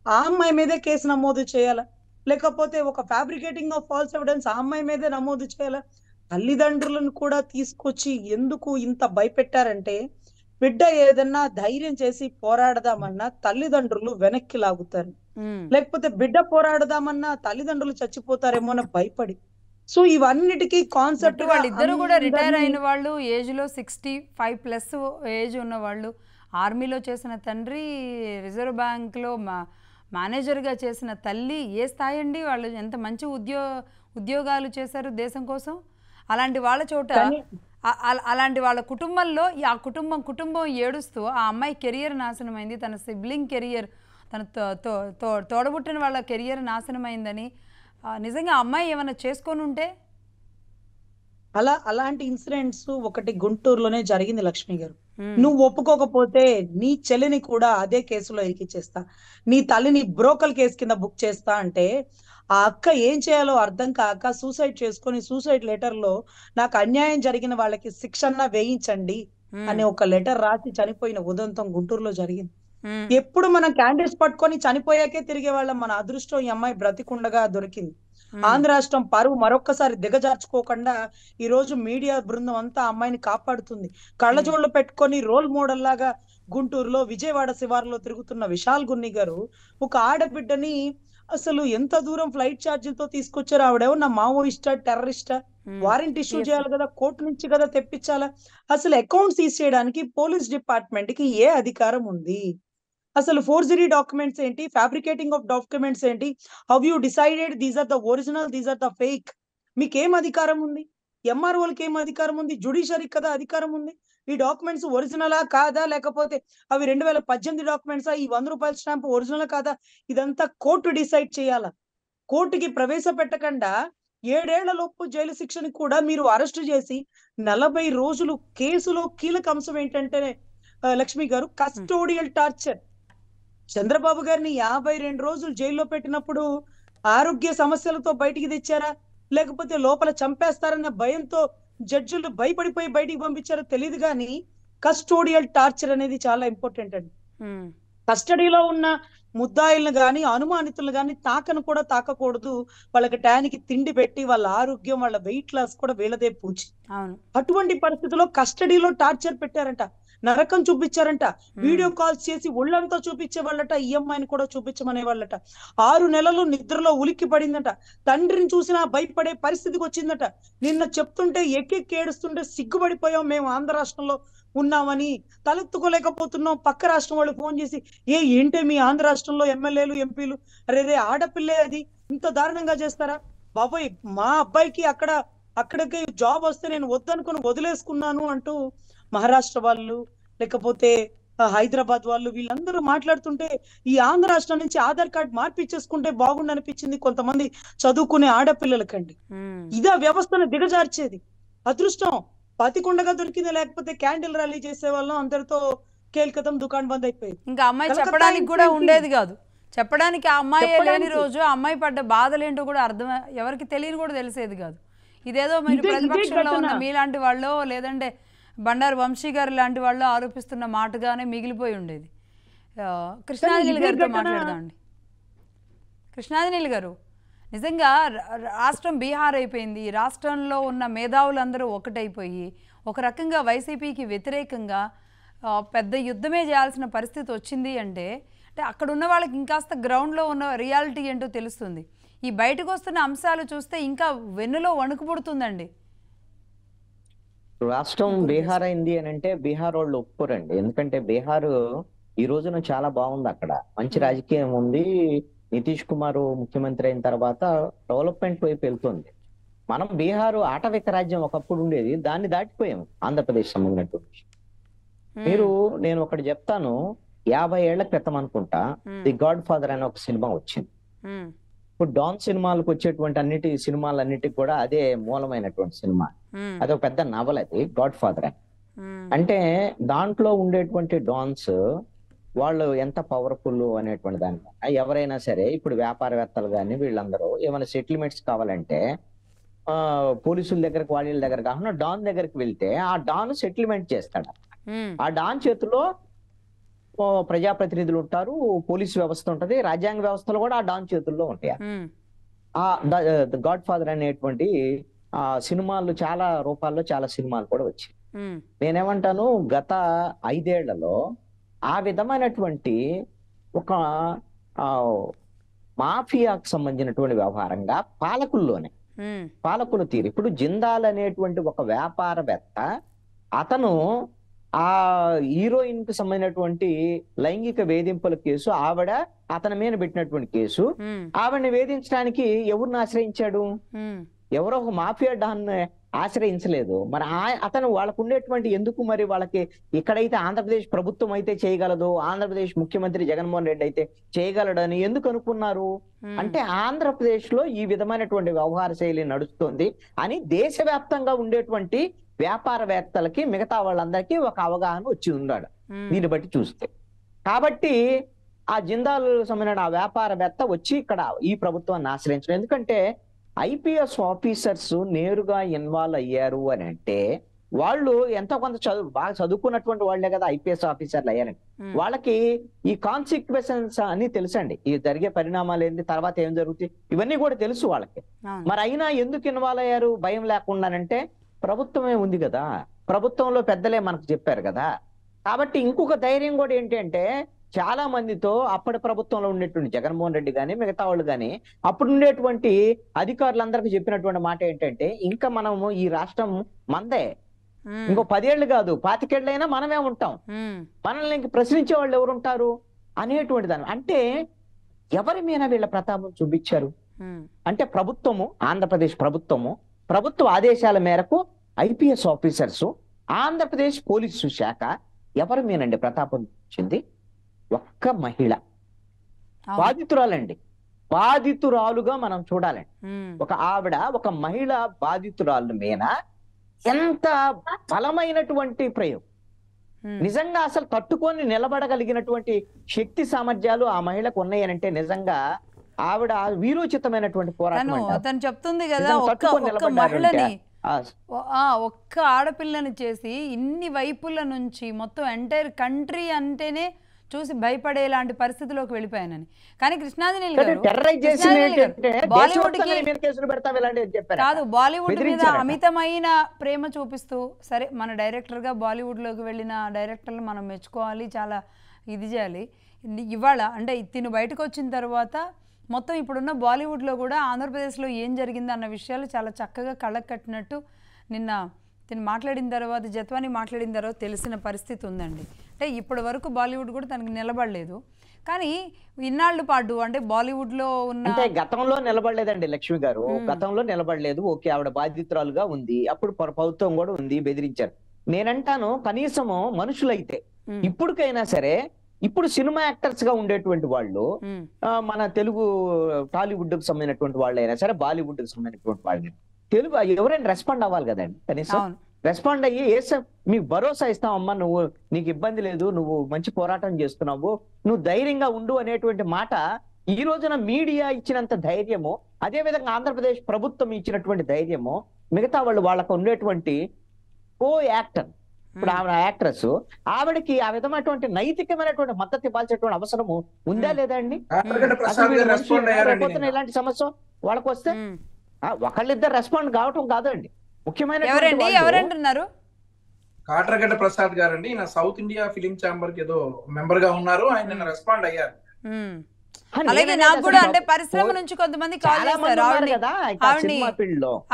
ఆ అమ్మాయి మీదే కేసు నమోదు చేయాలా, లేకపోతే ఒక ఫ్యాబ్రికేటింగ్ ఆఫ్ ఫాల్స్ ఎవిడెన్స్ ఆ అమ్మాయి మీదే నమోదు చేయాలా? తల్లిదండ్రులను కూడా తీసుకొచ్చి ఎందుకు ఇంత భయపెట్టారంటే, బిడ్డ ఏదన్నా ధైర్యం చేసి పోరాడదామన్నా తల్లిదండ్రులు వెనక్కి లాగుతారు. ఉమ్. లేకపోతే బిడ్డ పోరాడదామన్నా తల్లిదండ్రులు చచ్చిపోతారేమో అని భయపడి. సో ఇవన్నిటికీ కాన్సెప్ట్ గా వాళ్ళిద్దరూ కూడా రిటైర్ అందరినీ అయిన వాళ్ళు, ఏజ్లో 65+ ఏజ్ ఉన్న వాళ్ళు, ఆర్మీలో చేసిన తండ్రి, రిజర్వ్ బ్యాంక్లో మేనేజర్గా చేసిన తల్లి, ఏ స్థాయి అండి వాళ్ళు, ఎంత మంచి ఉద్యోగాలు చేశారు దేశం కోసం. అలాంటి వాళ్ళ చోట కానీ అలాంటి వాళ్ళ కుటుంబంలో ఆ కుటుంబం ఏడుస్తూ ఆ అమ్మాయి కెరియర్ నాశనమైంది, తన సిబ్లింగ్ కెరియర్, తన తోడబుట్టిన వాళ్ళ కెరియర్ నాశనమైందని. నిజంగా ఆ అమ్మాయి ఏమైనా చేసుకొని ఉంటే. అలాంటి ఇన్సిడెంట్స్ ఒకటి గుంటూరులోనే జరిగింది లక్ష్మి గారు. ఉమ్. నువ్వు ఒప్పుకోకపోతే నీ చెల్లిని కూడా అదే కేసులో ఇరికిచ్చేస్తా, నీ తల్లిని బ్రోకల్ కేసు కింద బుక్ చేస్తా అంటే ఆ అక్క ఏం చేయాలో అర్థం కాక సూసైడ్ చేసుకొని సూసైడ్ లెటర్ లో నాకు అన్యాయం జరిగిన వాళ్ళకి శిక్షణ వేయించండి అనే ఒక లెటర్ రాసి చనిపోయిన ఉదంతం గుంటూరులో జరిగింది. ఉమ్. ఎప్పుడు మనం క్యాండిడేట్స్ పట్టుకొని చనిపోయాకే తిరిగే వాళ్ళం. మన అదృష్టం ఈ అమ్మాయి బ్రతికుండగా దొరికింది. ఆంధ్ర రాష్ట్రం పరువు మరొక్కసారి దిగజార్చుకోకుండా ఈ రోజు మీడియా బృందం అంతా అమ్మాయిని కాపాడుతుంది. కళ్ళజోళ్ళు పెట్టుకొని రోల్ మోడల్ లాగా గుంటూరులో విజయవాడ శివారులో తిరుగుతున్న విశాల్ గున్ని గారు ఒక ఆడబిడ్డని అసలు ఎంత దూరం ఫ్లైట్ ఛార్జీలతో తీసుకొచ్చారు. ఆవిడేమన్నా మావోయిస్టా, టెర్రరిస్టా? వారెంట్ ఇష్యూ చేయాలి కదా, కోర్టు నుంచి కదా తెప్పించాలా. అసలు అకౌంట్స్ తీసేయడానికి పోలీస్ డిపార్ట్మెంట్ కి ఏ అధికారం ఉంది? అసలు ఫోర్జరీ డాక్యుమెంట్స్ ఏంటి, ఫ్యాబ్రికేటింగ్ ఆఫ్ డాక్యుమెంట్స్ ఏంటి, how you decided these are the original, these are the fake? మీకేం అధికారం ఉంది? ఎంఆర్ఓలకి ఏం అధికారం ఉంది? జ్యుడిషియరీకి కదా అధికారం ఉంది. ఈ డాక్యుమెంట్స్ ఒరిజినలా కాదా, లేకపోతే అవి 2018 డాక్యుమెంట్సా, ఈ 100 రూపాయల స్టాంప్ ఒరిజినల్ కాదా, ఇదంతా కోర్టు డిసైడ్ చేయాలా. కోర్టుకి ప్రవేశపెట్టకుండా 7 ఏళ్ల లోపు జైలు శిక్షని కూడా మీరు అరెస్ట్ చేసి 40 రోజులు కేసులో కీలక అంశం ఏంటంటే లక్ష్మి గారు, కస్టోడియల్ టార్చర్. చంద్రబాబు గారిని 52 రోజులు జైల్లో పెట్టినప్పుడు ఆరోగ్య సమస్యలతో బయటికి తెచ్చారా, లేకపోతే లోపల చంపేస్తారన్న భయంతో జడ్జిలు భయపడిపోయి బయటికి పంపించారో తెలియదు. కానీ కస్టోడియల్ టార్చర్ అనేది చాలా ఇంపార్టెంట్ అండి. కస్టడీలో ఉన్న ముద్దాయిలను గాని అనుమానితులను గాని తాకను కూడా తాకకూడదు. వాళ్ళకి టయానికి తిండి పెట్టి వాళ్ళ ఆరోగ్యం, వాళ్ళ వెయిట్ లాస్ కూడా వీళ్ళదే పూచి. అటువంటి పరిస్థితుల్లో కస్టడీలో టార్చర్ పెట్టారంట, నరకం చూపించారంట, వీడియో కాల్స్ చేసి ఒళ్ళంతా చూపించే వాళ్ళట, ఈఎంఐని కూడా చూపించమనే వాళ్ళట. 6 నెలలు నిద్రలో ఉలిక్కి పడిందట, తండ్రిని చూసినా భయపడే పరిస్థితికి వచ్చిందట. నిన్న చెప్తుంటే ఎక్కెక్కి ఏడుస్తుంటే సిగ్గుపడిపోయాం మేము ఆంధ్ర రాష్ట్రంలో ఉన్నామని, తలెత్తుకోలేకపోతున్నాం. పక్క రాష్ట్రం వాళ్ళు ఫోన్ చేసి ఏంటే మీ ఆంధ్ర రాష్ట్రంలో ఎమ్మెల్యేలు ఎంపీలు, అరే ఆడపిల్లే అది ఇంత దారుణంగా చేస్తారా బాబోయ్, మా అబ్బాయికి అక్కడికి జాబ్ వస్తే నేను వద్దనుకుని వదిలేసుకున్నాను అంటూ మహారాష్ట్ర వాళ్ళు, లేకపోతే హైదరాబాద్ వాళ్ళు, వీళ్ళందరూ మాట్లాడుతుంటే ఈ ఆంధ్ర రాష్ట్రం నుంచి ఆధార్ కార్డు మార్పిచ్చేసుకుంటే బాగుండు అనిపించింది కొంతమంది చదువుకునే ఆడపిల్లలకండి. ఇదే వ్యవస్థను దిగజార్చేది. అదృష్టం బతికుండగా దొరికింది, లేకపోతే క్యాండిల్ ర్యాలీ చేసే వాళ్ళం అందరితో కేల్కతం దుకాణం బంద్ అయిపోయింది. ఇంకా అమ్మాయి చెప్పడానికి కూడా ఉండేది కాదు. చెప్పడానికి ఆ అమ్మాయి లేని రోజు ఆ అమ్మాయి పడ్డ బాధలేంటో కూడా అర్థం ఎవరికి తెలియని కూడా తెలిసేది కాదు. ఇదేదో మీరు ప్రతిపక్షంలో ఉన్న మీలాంటి వాళ్ళు, లేదంటే బండారు వంశీ గారు లాంటి వాళ్ళు ఆరోపిస్తున్న మాటగానే మిగిలిపోయి ఉండేది. కృష్ణాంజలి గారితో మాట్లాడదామండి. కృష్ణాంజలి గారు, నిజంగా రాష్ట్రం బీహార్ అయిపోయింది. రాష్ట్రంలో ఉన్న మేధావులందరూ ఒకటైపోయి ఒక రకంగా వైసీపీకి వ్యతిరేకంగా పెద్ద యుద్ధమే చేయాల్సిన పరిస్థితి వచ్చింది అంటే అక్కడ ఉన్న వాళ్ళకి ఇంకాస్త గ్రౌండ్లో ఉన్న రియాలిటీ ఏంటో తెలుస్తుంది. ఈ బయటకు వస్తున్న అంశాలు చూస్తే ఇంకా వెన్నులో వణుకు పుడుతుందండి. రాష్ట్రం బీహార్ అయింది అని అంటే బీహార్ వాళ్ళు ఒప్పుకోరండి. ఎందుకంటే బీహార్ ఈ రోజున చాలా బాగుంది, అక్కడ మంచి రాజకీయం ఉంది. నితీష్ కుమార్ ముఖ్యమంత్రి అయిన తర్వాత డెవలప్మెంట్ వైపు వెళ్తుంది. మనం బీహార్ ఆటవిక రాజ్యం ఒకప్పుడు ఉండేది, దాన్ని దాటిపోయాం ఆంధ్రప్రదేశ్ సంబంధించినట్టు. నేను ఒకటి చెప్తాను, 50 ఏళ్ల క్రితం అనుకుంటా ది గాడ్ ఫాదర్ అనే ఒక సినిమా వచ్చింది. ఇప్పుడు డాన్ సినిమాలకు వచ్చేటువంటి అన్నిటి సినిమాలన్నిటికి కూడా అదే మూలమైనటువంటి సినిమా. అదొక పెద్ద నవల, అది గాడ్ ఫాదర్ అని. అంటే దాంట్లో ఉండేటువంటి డాన్స్ వాళ్ళు ఎంత పవర్ఫుల్ అనేటువంటి దాని ఎవరైనా సరే, ఇప్పుడు వ్యాపారవేత్తలు కానీ వీళ్ళందరూ ఏమైనా సెటిల్మెంట్స్ కావాలంటే పోలీసుల దగ్గరకు వాళ్ళ దగ్గర కాకుండా డాన్ దగ్గరికి వెళ్తే ఆ డాన్ సెటిల్మెంట్ చేస్తాడు. ఆ డాన్ చేతిలో ప్రజాప్రతినిధులు ఉంటారు, పోలీసు వ్యవస్థ ఉంటది, రాజ్యాంగ వ్యవస్థలు కూడా ఆ డాన్ చేతుల్లో ఉంటాయి. ఆ గాడ్ ఫాదర్ అనేటువంటి సినిమాలు చాలా రూపాల్లో చాలా సినిమాలు కూడా వచ్చాయి. ఉమ్, నేనేమంటాను, గత 5 ఏళ్లలో ఆ విధమైనటువంటి ఒక ఆ మాఫియాకు సంబంధించినటువంటి వ్యవహారంగా ఉమ్, పాలకుల తీరు. ఇప్పుడు జిందాల్ అనేటువంటి ఒక వ్యాపారవేత్త, అతను ఆ హీరోయిన్ కు సంబంధించినటువంటి లైంగిక వేధింపుల కేసు, ఆవిడ అతని మీద పెట్టినటువంటి కేసు, ఉమ్, ఆవిడని వేధించడానికి ఎవరిని ఆశ్రయించాడు? ఉమ్, ఎవరో ఒక మాఫియా డాన్ ఆశ్రయించలేదు. మరి అతను వాళ్ళకు ఉండేటువంటి ఎందుకు మరి వాళ్ళకి ఇక్కడైతే ఆంధ్రప్రదేశ్ ప్రభుత్వం అయితే చేయగలదు, ఆంధ్రప్రదేశ్ ముఖ్యమంత్రి జగన్మోహన్ రెడ్డి అయితే చేయగలడని ఎందుకు అనుకున్నారు? అంటే ఆంధ్రప్రదేశ్ లో ఈ విధమైనటువంటి వ్యవహార శైలి నడుస్తుంది అని దేశవ్యాప్తంగా ఉండేటువంటి వ్యాపారవేత్తలకి, మిగతా వాళ్ళందరికీ ఒక అవగాహన వచ్చి ఉన్నాడు దీన్ని బట్టి చూస్తే. కాబట్టి ఆ జిందాల్ సంబంధించిన ఆ వ్యాపారవేత్త వచ్చి ఇక్కడ ఈ ప్రభుత్వాన్ని ఆశ్రయించడం. ఎందుకంటే ఐపీఎస్ ఆఫీసర్స్ నేరుగా ఇన్వాల్వ్ అయ్యారు అని అంటే వాళ్ళు ఎంతో కొంత బాగా చదువుకున్నటువంటి వాళ్ళే కదా ఐపీఎస్ ఆఫీసర్లు అయ్యారండి. వాళ్ళకి ఈ కాన్సిక్వెన్సెస్ అన్ని తెలుసండి, ఈ జరిగే పరిణామాలు ఏంటి, తర్వాత ఏం జరుగుతాయి, ఇవన్నీ కూడా తెలుసు వాళ్ళకి. మరి అయినా ఎందుకు ఇన్వాల్వ్ అయ్యారు భయం లేకుండానంటే ప్రభుత్వమే ఉంది కదా, ప్రభుత్వంలో పెద్దలే మనకు చెప్పారు కదా. కాబట్టి ఇంకొక ధైర్యం కూడా ఏంటి అంటే, చాలా మందితో అప్పటి ప్రభుత్వంలో ఉండేటువంటి జగన్మోహన్ రెడ్డి కానీ మిగతా వాళ్ళు కానీ అప్పుడు ఉండేటువంటి అధికారులందరికీ చెప్పినటువంటి మాట ఏంటంటే, ఇంకా మనము ఈ రాష్ట్రం మందే, ఇంకో 10 ఏళ్ళు కాదు 25 ఏళ్ళైనా మనమే ఉంటాం, మనల్ని ఇంక ప్రశ్నించే వాళ్ళు ఎవరు ఉంటారు అనేటువంటి దాని. అంటే ఎవరి మీద వీళ్ళ ప్రతాపం చూపించారు అంటే ప్రభుత్వము, ఆంధ్రప్రదేశ్ ప్రభుత్వ ఆదేశాల మేరకు ఐపీఎస్ ఆఫీసర్స్, ఆంధ్రప్రదేశ్ పోలీసు శాఖ ఎవరి మీనండి ప్రతాపం చూపించింది? ఒక్క మహిళ బాధితురాలండి, బాధితురాలుగా మనం చూడాలండి. ఒక ఆవిడ, ఒక మహిళ బాధితురాలు మీద ఎంత బలమైనటువంటి ప్రయోగం, నిజంగా అసలు తట్టుకొని నిలబడగలిగినటువంటి శక్తి సామర్థ్యాలు ఆ మహిళకు ఉన్నాయనంటే నిజంగా ఆవిడ వీరోచితమైన పోరాటం. తను చెప్తుంది కదా, ఒక్క మహిళని, ఒక్క ఆడపిల్లని చేసి ఇన్ని వైపుల నుంచి మొత్తం ఎంటైర్ కంట్రీ అంటేనే చూసి భయపడేలాంటి పరిస్థితిలోకి వెళ్ళిపోయానని. కానీ కృష్ణాంజనేయులు గారు కాదు, బాలీవుడ్ మీద అమితమైన ప్రేమ చూపిస్తూ, సరే మన డైరెక్టర్గా బాలీవుడ్లోకి వెళ్ళిన డైరెక్టర్లు మనం మెచ్చుకోవాలి, చాలా ఇది చేయాలి. ఇవాళ అంటే తిను బయటకు వచ్చిన తర్వాత మొత్తం ఇప్పుడున్న బాలీవుడ్లో కూడా ఆంధ్రప్రదేశ్లో ఏం జరిగింది అన్న విషయాలు చాలా చక్కగా కళ్ళకు కట్టినట్టు నిన్న తిను మాట్లాడిన తర్వాత, జత్వాని మాట్లాడిన తర్వాత తెలిసిన పరిస్థితి ఉందండి. అంటే ఇప్పటి వరకు బాలీవుడ్ కూడా తనకి నిలబడలేదు, కానీ ఇన్నాళ్ళు పాటు అంటే బాలీవుడ్లో ఉన్న, అంటే గతంలో నిలబడలేదండి లక్ష్మి గారు, గతంలో నిలబడలేదు. ఓకే, ఆవిడ బాధితురాలుగా ఉంది, అప్పుడు ప్రభుత్వం కూడా ఉంది, బెదిరించారు. నేనంటాను కనీసము మనుషులైతే ఇప్పటికైనా సరే, ఇప్పుడు సినిమా యాక్టర్స్ గా ఉండేటువంటి వాళ్ళు, మన తెలుగు టాలీవుడ్ కు సంబంధించినటువంటి వాళ్ళు అయినా సరే, బాలీవుడ్ కు సంబంధించినటువంటి వాళ్ళు, తెలుగు ఎవరైనా రెస్పాండ్ అవ్వాలి కదండి. కనీసం రెస్పాండ్ అయ్యి మీకు భరోసా ఇస్తామమ్మా, నువ్వు నీకు ఇబ్బంది లేదు, నువ్వు మంచి పోరాటం చేస్తున్నావు, నువ్వు ధైర్యంగా ఉండు అనేటువంటి మాట ఈ రోజున మీడియా ఇచ్చినంత ధైర్యము, అదే విధంగా ఆంధ్రప్రదేశ్ ప్రభుత్వం ఇచ్చినటువంటి ధైర్యము, మిగతా వాళ్ళు వాళ్ళకు ఉండేటువంటి ఓ యాక్టర్, ఇప్పుడు ఆవిడ యాక్ట్రెస్, ఆవిడకి ఆ విధమైనటువంటి నైతికమైనటువంటి మద్దతు ఇవ్వాల్సినటువంటి అవసరము ఉందా లేదా అండి? ఇలాంటి సమస్య వాళ్ళకు వస్తే ఒకళ్ళిద్దరు రెస్పాండ్ కావటం కాదండి, ముఖ్యమైన ఎవరంటున్నారు? కాట్రగడ్డ ప్రసాద్ గారండి, ఈయన సౌత్ ఇండియా ఫిలిం ఛాంబర్ కి ఏదో మెంబర్ గా ఉన్నారు, ఆయన రెస్పాండ్ అయ్యారు. అలాగే నాకు కూడా అంటే పరిశ్రమ నుంచి కొంతమంది కాల్ చేస్తారు,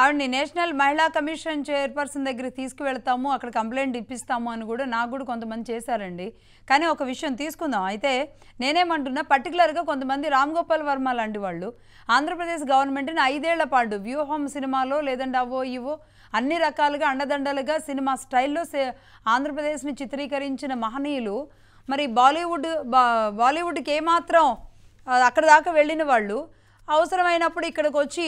ఆవిడ్ని నేషనల్ మహిళా కమిషన్ చైర్పర్సన్ దగ్గరికి తీసుకువెళ్తాము, అక్కడ కంప్లైంట్ ఇప్పిస్తాము అని కూడా నాకు కూడా కొంతమంది చేశారండి. కానీ ఒక విషయం తీసుకుందాం. అయితే నేనేమంటున్నా, పర్టికులర్గా కొంతమంది రామ్ గోపాల్ వర్మ లాంటి వాళ్ళు ఆంధ్రప్రదేశ్ గవర్నమెంట్ని 5 ఏళ్ల పాటు వ్యూహం సినిమాలో లేదంటే అవో ఇవో అన్ని రకాలుగా అండదండలుగా సినిమా స్టైల్లో ఆంధ్రప్రదేశ్ని చిత్రీకరించిన మహనీయులు, మరి బాలీవుడ్కి ఏమాత్రం అక్కడ దాకా వెళ్ళిన వాళ్ళు అవసరమైనప్పుడు ఇక్కడికి వచ్చి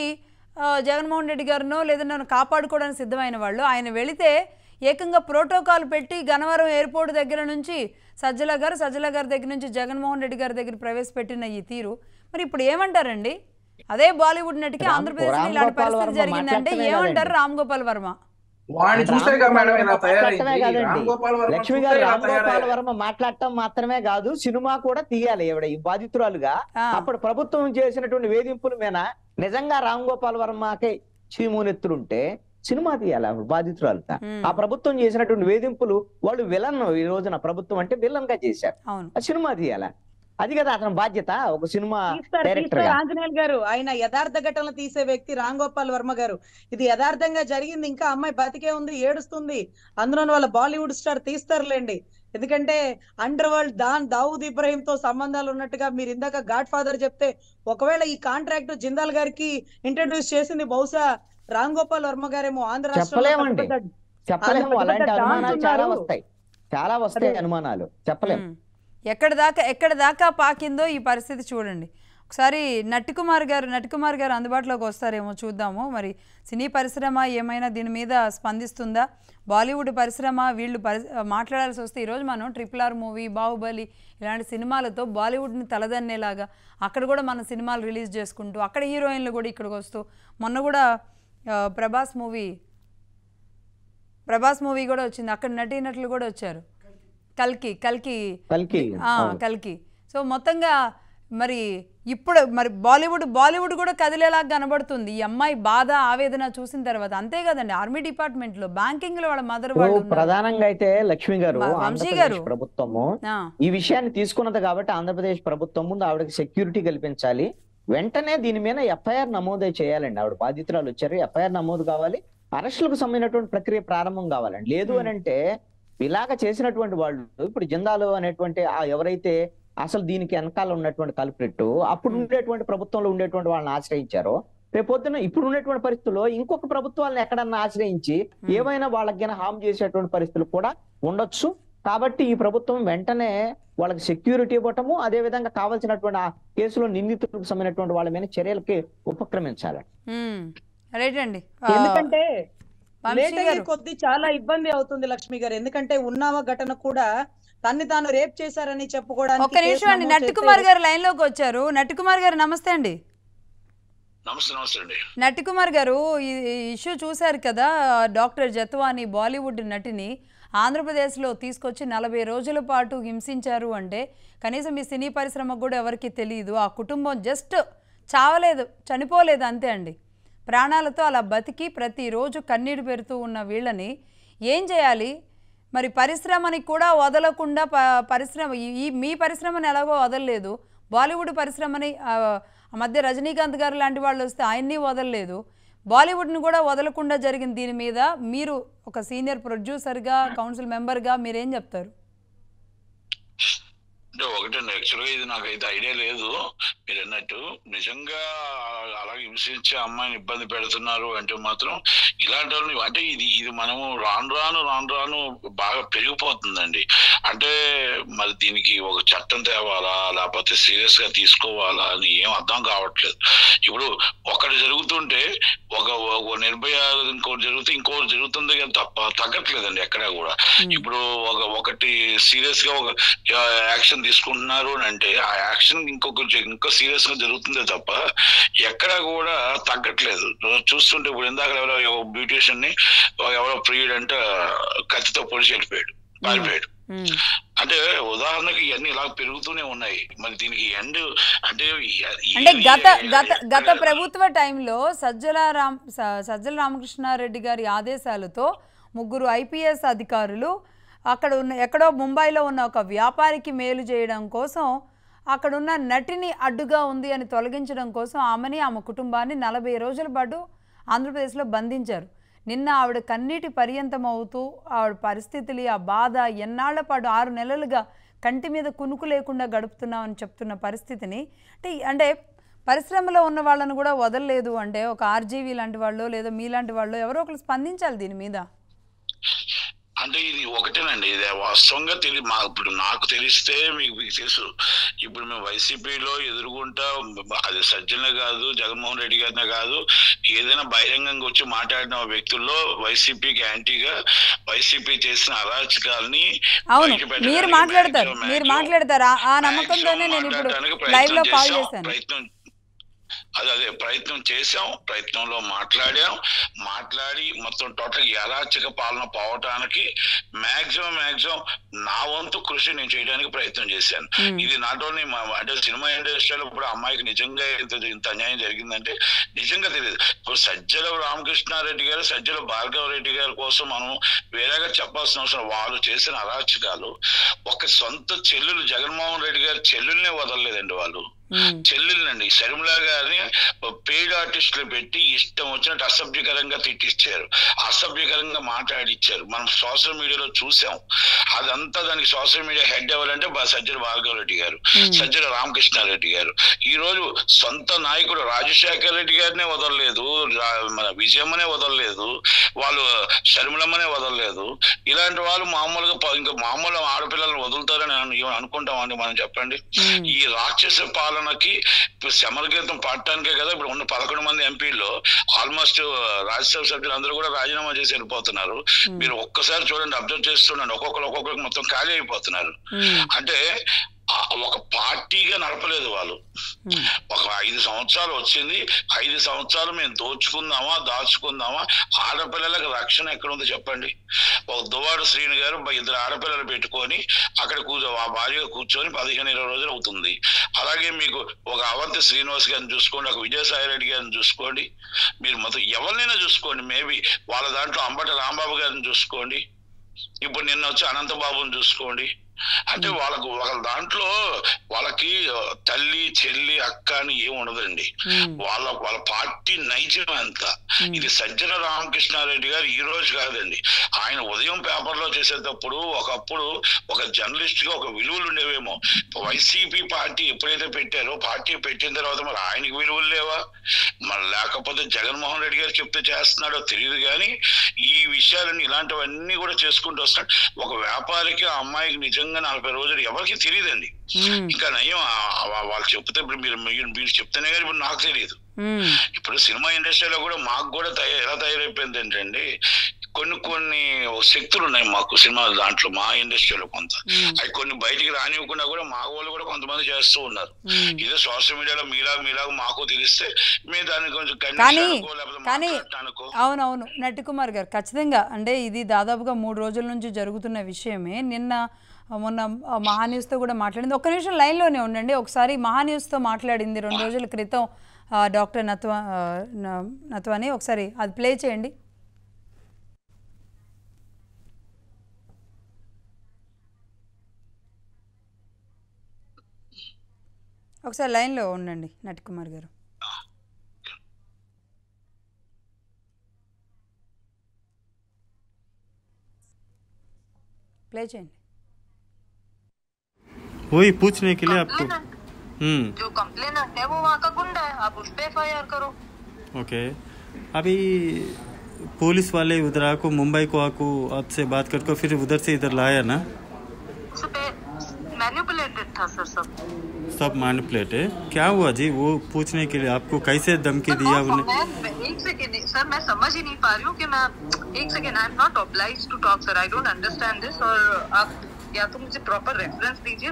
జగన్మోహన్ రెడ్డి గారినో లేదంటే నన్ను కాపాడుకోవడానికి సిద్ధమైన వాళ్ళు, ఆయన వెళితే ఏకంగా ప్రోటోకాల్ పెట్టి గన్నవరం ఎయిర్పోర్ట్ దగ్గర నుంచి సజ్జల గారి దగ్గర నుంచి జగన్మోహన్ రెడ్డి గారి దగ్గర ప్రవేశపెట్టిన ఈ తీరు, మరి ఇప్పుడు ఏమంటారండి? అదే బాలీవుడ్ నటికి ఆంధ్రప్రదేశ్ ఇలాంటి పరిస్థితి జరిగిందంటే ఏమంటారు రామ్ గోపాల్ వర్మ? లక్ష్మి గారు, రామ్ గోపాల్ వర్మ మాట్లాడటం మాత్రమే కాదు, సినిమా కూడా తీయాలి. ఈ బాధితురాలుగా అప్పుడు ప్రభుత్వం చేసినటువంటి వేధింపుల మీద నిజంగా రామ్ గోపాల్ వర్మకి చీమునెత్తులుంటే సినిమా తీయాలి బాధితురాలుగా. ఆ ప్రభుత్వం చేసినటువంటి వేధింపులు వాళ్ళు విలన్, ఈ రోజున ప్రభుత్వం అంటే విలన్ గా చేశారు. ఆ సినిమా తీయాలా? అది కదా అతని బాధ్యత ఒక సినిమా డైరెక్టర్ గా. ఆంజనేయులు గారు ఆయన యథార్థ ఘటనలు తీసే వ్యక్తి రామ్ గోపాల్ వర్మ గారు. ఇది యథార్థంగా జరిగింది, ఇంకా అమ్మాయి బతికే ఉంది, ఏడుస్తుంది. అందులో వాళ్ళ బాలీవుడ్ స్టార్ తీస్తారులేండి. ఎందుకంటే అండర్ వరల్డ్ దావూద్ ఇబ్రాహిం తో సంబంధాలు ఉన్నట్టుగా మీరు ఇందాక గాడ్ ఫాదర్ చెప్తే, ఒకవేళ ఈ కాంట్రాక్ట్ జిందాల్ గారికి ఇంట్రడ్యూస్ చేసింది బహుశా రామ్ గోపాల్ వర్మ గారేమో. ఆంధ్ర చెప్పలేమండి, చెప్పలేము. అలాంటి అనుమానాలు చాలా వస్తాయి అనుమానాలు, చెప్పలేము. ఎక్కడ దాకా పాకిందో ఈ పరిస్థితి చూడండి. ఒకసారి నట్టికుమార్ గారు అందుబాటులోకి వస్తారేమో చూద్దాము. మరి సినీ పరిశ్రమ ఏమైనా దీని మీద స్పందిస్తుందా? బాలీవుడ్ పరిశ్రమ వీళ్ళు మాట్లాడాల్సి వస్తే ఈరోజు మనం RRR మూవీ, బాహుబలి ఇలాంటి సినిమాలతో బాలీవుడ్ని తలదన్నేలాగా అక్కడ కూడా మన సినిమాలు రిలీజ్ చేసుకుంటూ అక్కడ హీరోయిన్లు కూడా ఇక్కడికి వస్తూ, మొన్న కూడా ప్రభాస్ మూవీ కూడా వచ్చింది, అక్కడ నటీనటులు కూడా వచ్చారు. కల్కి. సో మొత్తంగా మరి ఇప్పుడు మరి బాలీవుడ్ కూడా కదిలేలాగా కనబడుతుంది ఈ అమ్మాయి బాధ ఆవేదన చూసిన తర్వాత. అంతే కదండి, ఆర్మీ డిపార్ట్మెంట్ లో బ్యాంకింగ్ లో వాళ్ళ మదర్ వాళ్ళు ప్రధానంగా అయితే లక్ష్మి గారు ఆంధ్రప్రదేశ్ ప్రభుత్వము ఈ విషయాన్ని తీసుకున్నది కాబట్టి ఆంధ్రప్రదేశ్ ప్రభుత్వం ముందు ఆవిడకి సెక్యూరిటీ కల్పించాలి. వెంటనే దీని మీద ఎఫ్ఐఆర్ నమోదు చేయాలండి. ఆవిడ బాధితురాలు వచ్చారు, ఎఫ్ఐఆర్ నమోదు కావాలి, అరెస్టులకు సంబంధించినటువంటి ప్రక్రియ ప్రారంభం కావాలండి. లేదు అని అంటే ఇలాగ చేసినటువంటి వాళ్ళు ఇప్పుడు జిందాలు అనేటువంటి ఎవరైతే అసలు దీనికి వెనకాల ఉన్నటువంటి కల్ప్రిట్ అప్పుడు ఉండేటువంటి ప్రభుత్వంలో ఉండేటువంటి వాళ్ళని ఆశ్రయించారో, రేపొద్దున ఇప్పుడు ఉన్నటువంటి పరిస్థితుల్లో ఇంకొక ప్రభుత్వాలను ఎక్కడన్నా ఆశ్రయించి ఏమైనా వాళ్ళకి హామ్ చేసేటువంటి పరిస్థితులు కూడా ఉండొచ్చు. కాబట్టి ఈ ప్రభుత్వం వెంటనే వాళ్ళకి సెక్యూరిటీ ఇవ్వటము, అదే విధంగా కావాల్సినటువంటి ఆ కేసులో నిందితులకు సంబంధించినటువంటి వాళ్ళ మీద చర్యలకి ఉపక్రమించాలి. రైట్ అండి. ఎందుకంటే కొద్ది చాలా ఇబ్బంది అవుతుంది లక్ష్మి గారు. ఎందుకంటే ఉన్నావా ఘటన కూడా తన్ని తాను రేప్ చేశారని చెప్పుకోవడానికి. ఒక్క నిమిషం అండి, నట్టికుమార్ గారు లైన్ లోకి వచ్చారు. నట్టికుమార్ గారు నమస్తే అండి. నట్టికుమార్ గారు, ఈ ఇష్యూ చూశారు కదా, డాక్టర్ జత్వాని బాలీవుడ్ నటిని ఆంధ్రప్రదేశ్లో తీసుకొచ్చి 40 రోజుల పాటు హింసించారు అంటే కనీసం ఈ సినీ పరిశ్రమకు కూడా ఎవరికి తెలియదు. ఆ కుటుంబం జస్ట్ చనిపోలేదు అంతే అండి. ప్రాణాలతో అలా బతికి ప్రతిరోజు కన్నీరు పెడుతూ ఉన్న వీళ్ళని ఏం చేయాలి? మరి పరిశ్రమని కూడా వదలకుండా మీ పరిశ్రమని ఎలాగో వదలలేదు, బాలీవుడ్ పరిశ్రమని మధ్య రజనీకాంత్ గారు లాంటి వాళ్ళు వస్తే ఆయన్ని వదలలేదు, బాలీవుడ్ని కూడా వదలకుండా జరిగింది. దీని మీద మీరు ఒక సీనియర్ ప్రొడ్యూసర్గా, కౌన్సిల్ మెంబర్గా మీరేం చెప్తారు? అంటే ఒకటండి, యాక్చువల్గా ఇది నాకైతే ఐడియా లేదు. మీరు అన్నట్టు నిజంగా అలాగే హింసించే అమ్మాయిని ఇబ్బంది పెడుతున్నారు అంటే మాత్రం ఇలాంటి వాళ్ళని అంటే ఇది మనము రాను బాగా పెరిగిపోతుందండి. అంటే మరి దీనికి ఒక చట్టం తేవాలా లేకపోతే సీరియస్ గా తీసుకోవాలా అని ఏం అర్థం కావట్లేదు. ఇప్పుడు ఒకటి జరుగుతుంటే ఒక నిర్భయ ఇంకోటి జరిగితే ఇంకోటి జరుగుతుంది కానీ తగ్గట్లేదండి ఎక్కడా కూడా. ఇప్పుడు ఒకటి సీరియస్ గా ఒక యాక్షన్ తీసుకుంటున్నారు అని అంటే ఆ యాక్షన్ ఇంకా సీరియస్ గా జరుగుతుందే తప్ప ఎక్కడా కూడా తగ్గట్లేదు. చూస్తుంటే ఇప్పుడు ఇందాక ఎవరో బ్యూటిషియన్ ని ఎవరో ప్రియుడు అంటే కత్తితో పొడిచి వెళ్ళిపోయాడు, పారిపోయాడు. అంటే ఉదాహరణకి ఇవన్నీ ఇలా పెరుగుతూనే ఉన్నాయి. మరి దీనికి ఎండ్ అంటే గత ప్రభుత్వ టైంలో సజ్జల రామకృష్ణారెడ్డి గారి ఆదేశాలతో 3 IPS అధికారులు అక్కడ ఎక్కడో ముంబైలో ఉన్న ఒక వ్యాపారికి మేలు చేయడం కోసం అక్కడున్న నటిని అడ్డుగా ఉంది అని తొలగించడం కోసం ఆమె కుటుంబాన్ని 40 రోజుల పాటు ఆంధ్రప్రదేశ్లో బంధించారు. నిన్న ఆవిడ కన్నీటి పర్యంతం అవుతూ ఆవిడ పరిస్థితులు, ఆ బాధ, ఎన్నాళ్ల పాటు 6 నెలలుగా కంటి మీద కునుకు లేకుండా గడుపుతున్నామని చెప్తున్న పరిస్థితిని అంటే పరిశ్రమలో ఉన్న వాళ్ళను కూడా వదలలేదు అంటే ఒక RGV లాంటి వాళ్ళు లేదా మీలాంటి వాళ్ళు ఎవరో ఒకరు స్పందించాలి దీని మీద. అంటే ఇది ఒకటేనండి, ఇది వాస్తవంగా ఇప్పుడు నాకు తెలిస్తే మీకు తెలుసు, ఇప్పుడు మేము వైసీపీలో ఎదుర్కొంటా అది సజ్జనే కాదు, జగన్మోహన్ రెడ్డి గారినే కాదు, ఏదైనా బహిరంగంగా వచ్చి మాట్లాడిన వ్యక్తుల్లో వైసీపీకి యాంటీగా వైసీపీ చేసిన అరాచకాలని మీరు మాట్లాడతారు ఆ నమ్మకంతోనే నేను ఇప్పుడు లైవ్ లో కాల్ చేశాను. అదే ప్రయత్నం చేశాం, ప్రయత్నంలో మాట్లాడి మొత్తం టోటల్ అరాచక పాలన పోవటానికి మాక్సిమం నా వంతు కృషి నేను చేయడానికి ప్రయత్నం చేశాను. ఇది నాట్ ఓన్లీ అంటే సినిమా ఇండస్ట్రీలో ఇప్పుడు అమ్మాయికి నిజంగా ఇంత అన్యాయం జరిగిందంటే నిజంగా తెలియదు. ఇప్పుడు సజ్జల రామకృష్ణారెడ్డి గారు, సజ్జల భార్గవ రెడ్డి గారి కోసం మనం వేరేగా చెప్పాల్సిన అవసరం. వాళ్ళు చేసిన అరాచకాలు ఒక సొంత చెల్లెలు జగన్మోహన్ రెడ్డి గారి చెల్లెల్నే వదలలేదండి. వాళ్ళు చెల్లెళ్ళండి షర్మిల గారిని పెయిడ్ ఆర్టిస్టులు పెట్టి ఇష్టం వచ్చినట్టు అసభ్యకరంగా తిట్టిచ్చారు, అసభ్యకరంగా మాట్లాడిచ్చారు. మనం సోషల్ మీడియాలో చూసాం. అదంతా దానికి సోషల్ మీడియా హెడ్ ఎవరంటే సజ్జల భార్గవ రెడ్డి గారు, సజ్జల రామకృష్ణారెడ్డి గారు. ఈ రోజు సొంత నాయకుడు రాజశేఖర రెడ్డి గారినే వదలలేదు, మన విజయమ్మనే వదలలేదు, వాళ్ళు షర్మిలమ్మనే వదలలేదు. ఇలాంటి వాళ్ళు మామూలుగా ఇంకా మామూలు ఆడపిల్లలను వదులుతారని అనుకుంటామండి మనం? చెప్పండి. ఈ రాక్షస పాలనకి సమరగీతం పాడటానికే కదా ఇప్పుడు ఉన్న 11 మంది ఎంపీల్లో ఆల్మోస్ట్ రాజ్యసభ సభ్యులు అందరూ కూడా రాజీనామా చేసి వెళ్ళిపోతున్నారు. మీరు ఒక్కసారి చూడండి, అబ్జర్వ్ చేస్తుండండి, ఒక్కొక్కరికి మొత్తం ఖాళీ అయిపోతున్నారు. అంటే ఒక పార్టీగా నడపలేదు వాళ్ళు. ఒక 5 సంవత్సరాలు వచ్చింది, 5 సంవత్సరాలు మేము దాచుకుందామా? ఆడపిల్లలకు రక్షణ ఎక్కడ ఉందో చెప్పండి. ఒక దువ్వాడ శ్రీని గారు 2 ఆడపిల్లలు పెట్టుకొని అక్కడ ఆ భార్యగా కూర్చొని 15-20 రోజులు అవుతుంది. అలాగే మీకు ఒక అవంతి శ్రీనివాస్ గారిని చూసుకోండి, ఒక విజయసాయి రెడ్డి గారిని చూసుకోండి, మీరు మొత్తం ఎవరినైనా చూసుకోండి. మేబీ వాళ్ళ దాంట్లో అంబటి రాంబాబు గారిని చూసుకోండి, ఇప్పుడు నిన్న వచ్చి అనంతబాబుని చూసుకోండి. అంటే వాళ్ళ దాంట్లో వాళ్ళకి తల్లి చెల్లి అక్క అని ఏం ఉండదండి. వాళ్ళ పార్టీ నైజం అంత. ఇది సజ్జల రామకృష్ణారెడ్డి గారు ఈ రోజు కాదండి, ఆయన ఉదయం పేపర్లో చేసేటప్పుడు ఒకప్పుడు ఒక జర్నలిస్ట్ గా ఒక విలువలు ఉండేవేమో. వైసీపీ పార్టీ ఎప్పుడైతే పెట్టారో, పార్టీ పెట్టిన తర్వాత మరి ఆయనకి విలువలు లేవా? మరి లేకపోతే జగన్మోహన్ రెడ్డి గారు చెప్తే చేస్తున్నాడో తెలియదు. కానీ ఈ విషయాలన్నీ ఇలాంటివన్నీ కూడా చేసుకుంటూ వస్తున్నాడు. ఒక వ్యాపారికి ఆ అమ్మాయికి నిజంగా 40 రోజులు ఎవరికి తెలియదండి. ఇంకా నయం వాళ్ళు చెప్తే ఇప్పుడు మీరు చెప్తేనే కానీ ఇప్పుడు నాకు తెలియదు. ఇప్పుడు సినిమా ఇండస్ట్రీలో కూడా మాకు కూడా ఎలా తయారైపోయింది ఏంటండి, కొన్ని శక్తులు ఉన్నాయి మాకు సినిమా దాంట్లో, మా ఇండస్ట్రీలో కొంత. అవి కొన్ని బయటికి రానివ్వకుండా కూడా మా వాళ్ళు కూడా కొంతమంది చేస్తూ ఉన్నారు. ఇదే సోషల్ మీడియాలో మీలాగా మాకు తెలిస్తే మేము దాన్ని కొంచెం కానీ అవునవును నటికుమార్ గారు, ఖచ్చితంగా అంటే ఇది దాదాపుగా 3 రోజుల నుంచి జరుగుతున్న విషయమే. మొన్న మహాన్యూస్తో కూడా మాట్లాడింది. ఒక్క నిమిషం లైన్లోనే ఉండండి. ఒకసారి మహాన్యూస్తో మాట్లాడింది 2 రోజుల క్రితం డాక్టర్ నత్వాని, ఒకసారి అది ప్లే చేయండి. ఒకసారి లైన్లో ఉండండి నటికుమార్ గారు. प्ले चेंज वही पूछने के लिए आपको जो कंप्लेनेंट है वो वहाँ का गुंडा है, आप उस पे एफआईआर करो। ओके, अभी पुलिस वाले उधर आको मुंबई को आको आपसे बात करके फिर उधर से इधर लाया ना? मैनिपुलेटेड था सर, सब मैनिपुलेट है। क्या हुआ जी वो पूछने के लिए आपको कैसे धमकी दिया उन्हें? एक सेकेंड सर, मैं समझ ही नहीं पा रही हूँ कि मैं एक second, I am not obliged to talk sir, I don't understand this. और आप या तो मुझे प्रॉपर रेफरेंस दीजिए,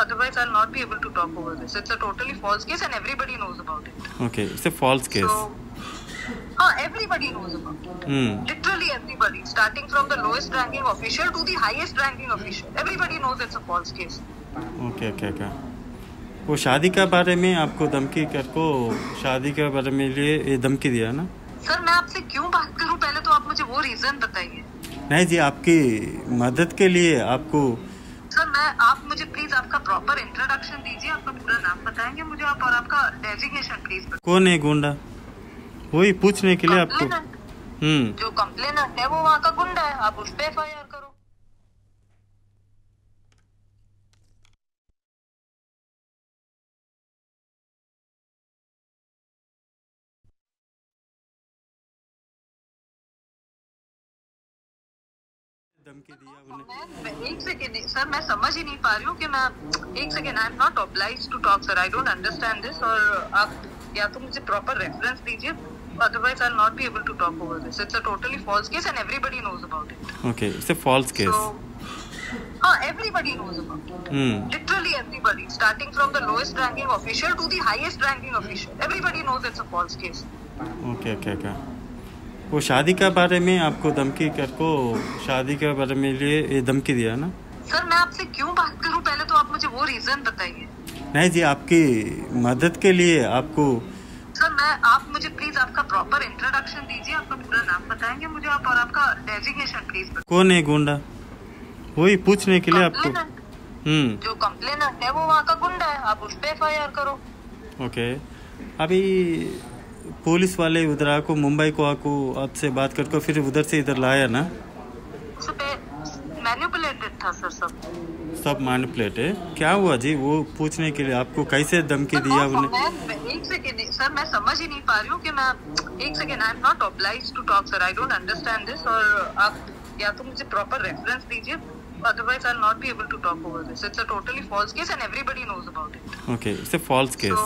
otherwise I'll not be able to talk over this. It's a totally false case and everybody knows about it. Okay, it's a false case. So, everybody knows about it. Literally everybody, starting from the lowest ranking official to the highest ranking official. Everybody knows it's a false case. Okay. वो शादी के बारे में आपको धमकी करको, शादी के बारे में लिए धमकी दिया ना? सर मैं आपसे क्यों बात करूं, पहले तो आप मुझे वो रीजन बताइए। नहीं जी, आपकी मदद के लिए आपको। सर आप मुझे प्लीज आपका प्रॉपर इंट्रोडक्शन दीजिए, आपका पूरा नाम बताएंगे मुझे आप, और आपका डेजिग्नेशन प्लीज बताइए। कौन है गुंडा? वही पूछने के लिए आपको। जो कंप्लेनेंट है वो वहाँ का गुंडा है, आप उस पे एफआईआर करो। धमकी दिया उन्हें। एक सेकेंड सर, मैं समझ ही नहीं पा रही हूँ कि मैं एक second, I am not obliged to talk sir, I don't understand this. और आप या तो मुझे प्रॉपर रेफरेंस दीजिए, otherwise I'll not be able to talk over this. It's a totally false case and everybody knows about it. Okay, it's a false case. Everybody knows about it. Literally everybody, starting from the lowest ranking official to the highest ranking official. Everybody knows it's a false case. Okay. वो शादी के बारे में आपको धमकी करको शादी के बारे में लिए ये धमकी दिया ना? सर मैं आपसे क्यों बात करूं, पहले तो आप मुझे वो रीजन बताइए। नहीं जी, आपकी मदद के लिए आपको। सर आप मुझे प्लीज आपका प्रॉपर इंट्रोडक्शन दीजिए, आपका पूरा नाम बताएंगे मुझे आप, और आपका डेजिग्नेशन प्लीज बताइए। कौन है गुंडा? वही पूछने के लिए आपको। जो कंप्लेनेंट है वो वहाँ का गुंडा है, आप उस पे FIR करो। ओके, अभी पुलिस वाले उधर आको मुंबई को आको आपसे बात करके फिर उधर से इधर लाया ना? मैनिपुलेटेड था सर, सब मैनिपुलेट है। क्या हुआ जी, वो पूछने के लिए आपको कैसे धमकी दिया उन्हें? एक सेकेंड सर, मैं समझ ही नहीं पा रही हूँ कि मैं एक second, I am not obliged to talk sir, I don't understand this. और आप या तो मुझे प्रॉपर रेफरेंस दीजिए, otherwise I'll not be able to talk over this. It's a totally false case and everybody knows about it. Okay, it's a false case.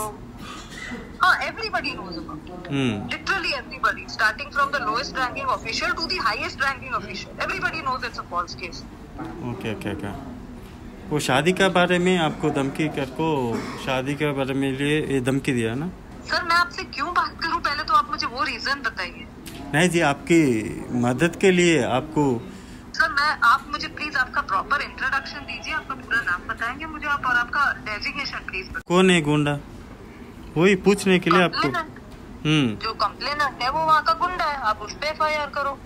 So, everybody knows about it. Literally everybody, starting from the lowest ranking official to the highest ranking official. Everybody knows it's a false case. Okay. वो शादी के बारे में आपको धमकी करको शादी के बारे में लिए ये धमकी दिया ना? सर मैं आपसे क्यों बात करूं, पहले तो आप मुझे वो रीजन बताइए। नहीं जी, आपकी मदद के लिए आपको। सर आप मुझे प्लीज आपका प्रॉपर इंट्रोडक्शन दीजिए, आपका पूरा नाम बताएंगे मुझे आप, और आपका डेजिग्नेशन प्लीज बताइए। कौन है गुंडा? वही पूछने के लिए आपको। जो कंप्लेनेंट है वो वहाँ का गुंडा है, आप उस पे FIR करो।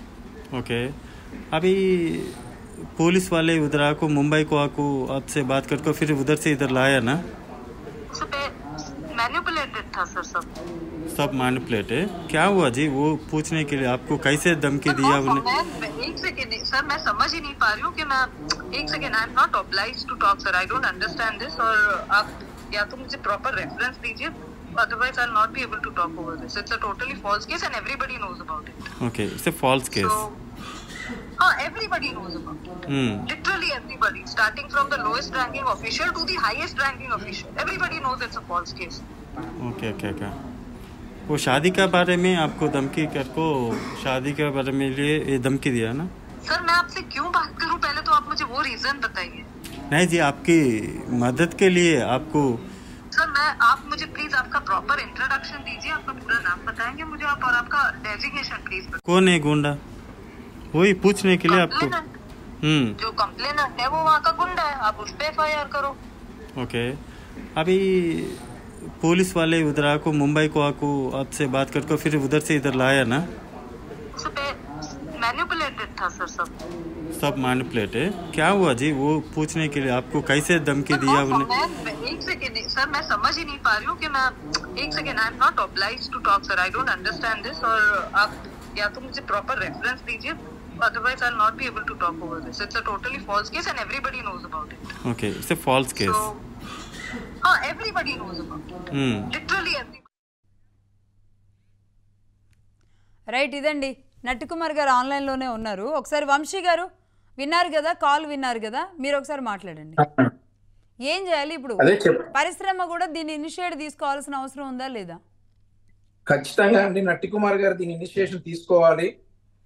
ओके, अभी पुलिस वाले उधर आको मुंबई को आको आपसे बात करके फिर उधर से इधर लाया ना? मैनिपुलेटेड था सर, सब मैनिपुलेट है। क्या हुआ जी, वो पूछने के लिए आपको कैसे धमकी दिया उन्हें? एक सेकेंड सर, मैं समझ ही नहीं पा रही हूँ कि मैं एक second, I am not obliged to talk sir, I don't understand this. और आप या तो मुझे प्रॉपर रेफरेंस दीजिए, otherwise I'll not be able to talk over this. It's a totally false case and everybody knows about it. Okay, it's a false case. So, everybody knows about it. Literally everybody, starting from the lowest ranking official to the highest ranking official. Everybody knows it's a false case. Okay. वो शादी के बारे में आपको धमकी करको शादी के बारे में लिए ये धमकी दिया ना? सर मैं आपसे क्यों बात करूं, पहले तो आप मुझे वो रीजन बताइए। नहीं जी, आपकी मदद के लिए आपको। सर आप मुझे प्लीज आपका प्रॉपर इंट्रोडक्शन दीजिए, आपका पूरा नाम बताएंगे मुझे आप, और आपका डेजिग्नेशन प्लीज बताइए। कौन है गुंडा? वही पूछने के लिए आपको। जो कंप्लेनेंट है वो वहाँ का गुंडा है, आप उस पे FIR करो। ओके, अभी पुलिस वाले उधर आको मुंबई को आको आपसे बात करके फिर उधर से इधर लाया ना? मैनिपुलेटेड था सर, सब मैनिपुलेट है। क्या हुआ जी, वो पूछने के लिए आपको कैसे धमकी दिया उन्हें? एक सेकेंड सर, मैं समझ ही नहीं पा रही हूँ कि मैं एक second, I am not obliged to talk sir, I don't understand this. और आप या तो मुझे प्रॉपर रेफरेंस दीजिए, otherwise I'll not be able to talk over this. It's a totally false case and everybody knows about it. Okay, it's a false case. So, everybody knows about it. Literally everybody. Right, ఇదండి నట్టికుమార్ గారు ఆన్లైన్లోనే ఉన్నారు. ఒకసారి వంశీ గారు విన్నారు కదా, call విన్నారు కదా, మీరు ఒకసారి మాట్లాడండి. ఏం చేయాలి ఇప్పుడు? పరిశ్రమ కూడా దీన్ని ఇనిషియేట్ తీసుకోవాల్సిన అవసరం ఉందా లేదా? ఖచ్చితంగా అండి, నట్టికుమార్ గారు దీని ఇనిషియేషన్ తీసుకోవాలి.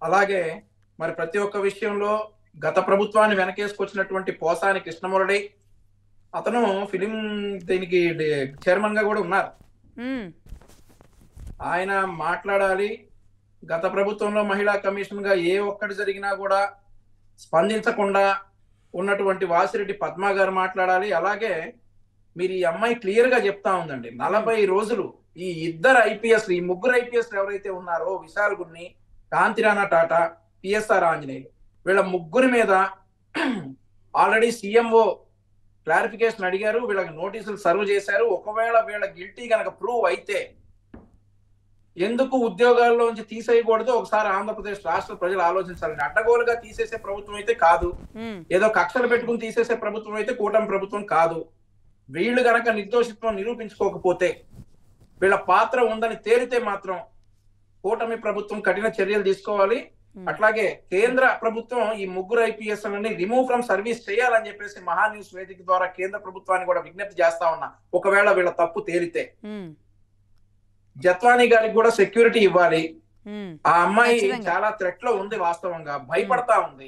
అలాగే మరి ప్రతి ఒక్క విషయంలో గత ప్రభుత్వాన్ని వెనకేసుకొచ్చినటువంటి పోసాని కృష్ణమురళి, అతను ఫిలిం దీనికి చైర్మన్ గా కూడా ఉన్నారు. ఆయన మాట్లాడాలి. గత ప్రభుత్వంలో మహిళా కమిషన్ గా ఏ ఒక్కటి జరిగినా కూడా స్పందించకుండా ఉన్నటువంటి వాసిరెడ్డి పద్మ గారు మాట్లాడాలి. అలాగే మీరు ఈ అమ్మాయి క్లియర్ గా చెప్తా ఉందండి, 40 రోజులు ఈ ఇద్దరు ఐపీఎస్, ఈ ముగ్గురు ఐపీఎస్ ఎవరైతే ఉన్నారో, విశాల్ గున్ని, కాంతిరాణా టాటా, పిఎస్ఆర్ ఆంజనేయులు, వీళ్ళ ముగ్గురి మీద ఆల్రెడీ సీఎంఓ క్లారిఫికేషన్ అడిగారు, వీళ్ళకి నోటీసులు సర్వ్ చేశారు. ఒకవేళ వీళ్ళ గిల్టీ కనుక ప్రూవ్ అయితే ఎందుకు ఉద్యోగాల్లోంచి తీసేయకూడదు ఒకసారి ఆంధ్రప్రదేశ్ రాష్ట్ర ప్రజలు ఆలోచించాలని. అడ్డగోలుగా తీసేసే ప్రభుత్వం అయితే కాదు, ఏదో కక్షలు పెట్టుకుని తీసేసే ప్రభుత్వం అయితే కూటమి ప్రభుత్వం కాదు. వీళ్ళు గనక నిర్దోషిత్వం నిరూపించుకోకపోతే, వీళ్ళ పాత్ర ఉందని తేలితే మాత్రం కూటమి ప్రభుత్వం కఠిన చర్యలు తీసుకోవాలి. అట్లాగే కేంద్ర ప్రభుత్వం ఈ ముగ్గురు ఐపీఎస్లని రిమూవ్ ఫ్రమ్ సర్వీస్ చేయాలని చెప్పేసి మహా న్యూస్ వేదిక ద్వారా కేంద్ర ప్రభుత్వాన్ని కూడా విజ్ఞప్తి చేస్తా ఉన్నా. ఒకవేళ వీళ్ళ తప్పు తేలితే జత్వానీ గారికి కూడా సెక్యూరిటీ ఇవ్వాలి. ఆ అమ్మాయి చాలా థ్రెట్ లో ఉంది, వాస్తవంగా భయపడతా ఉంది.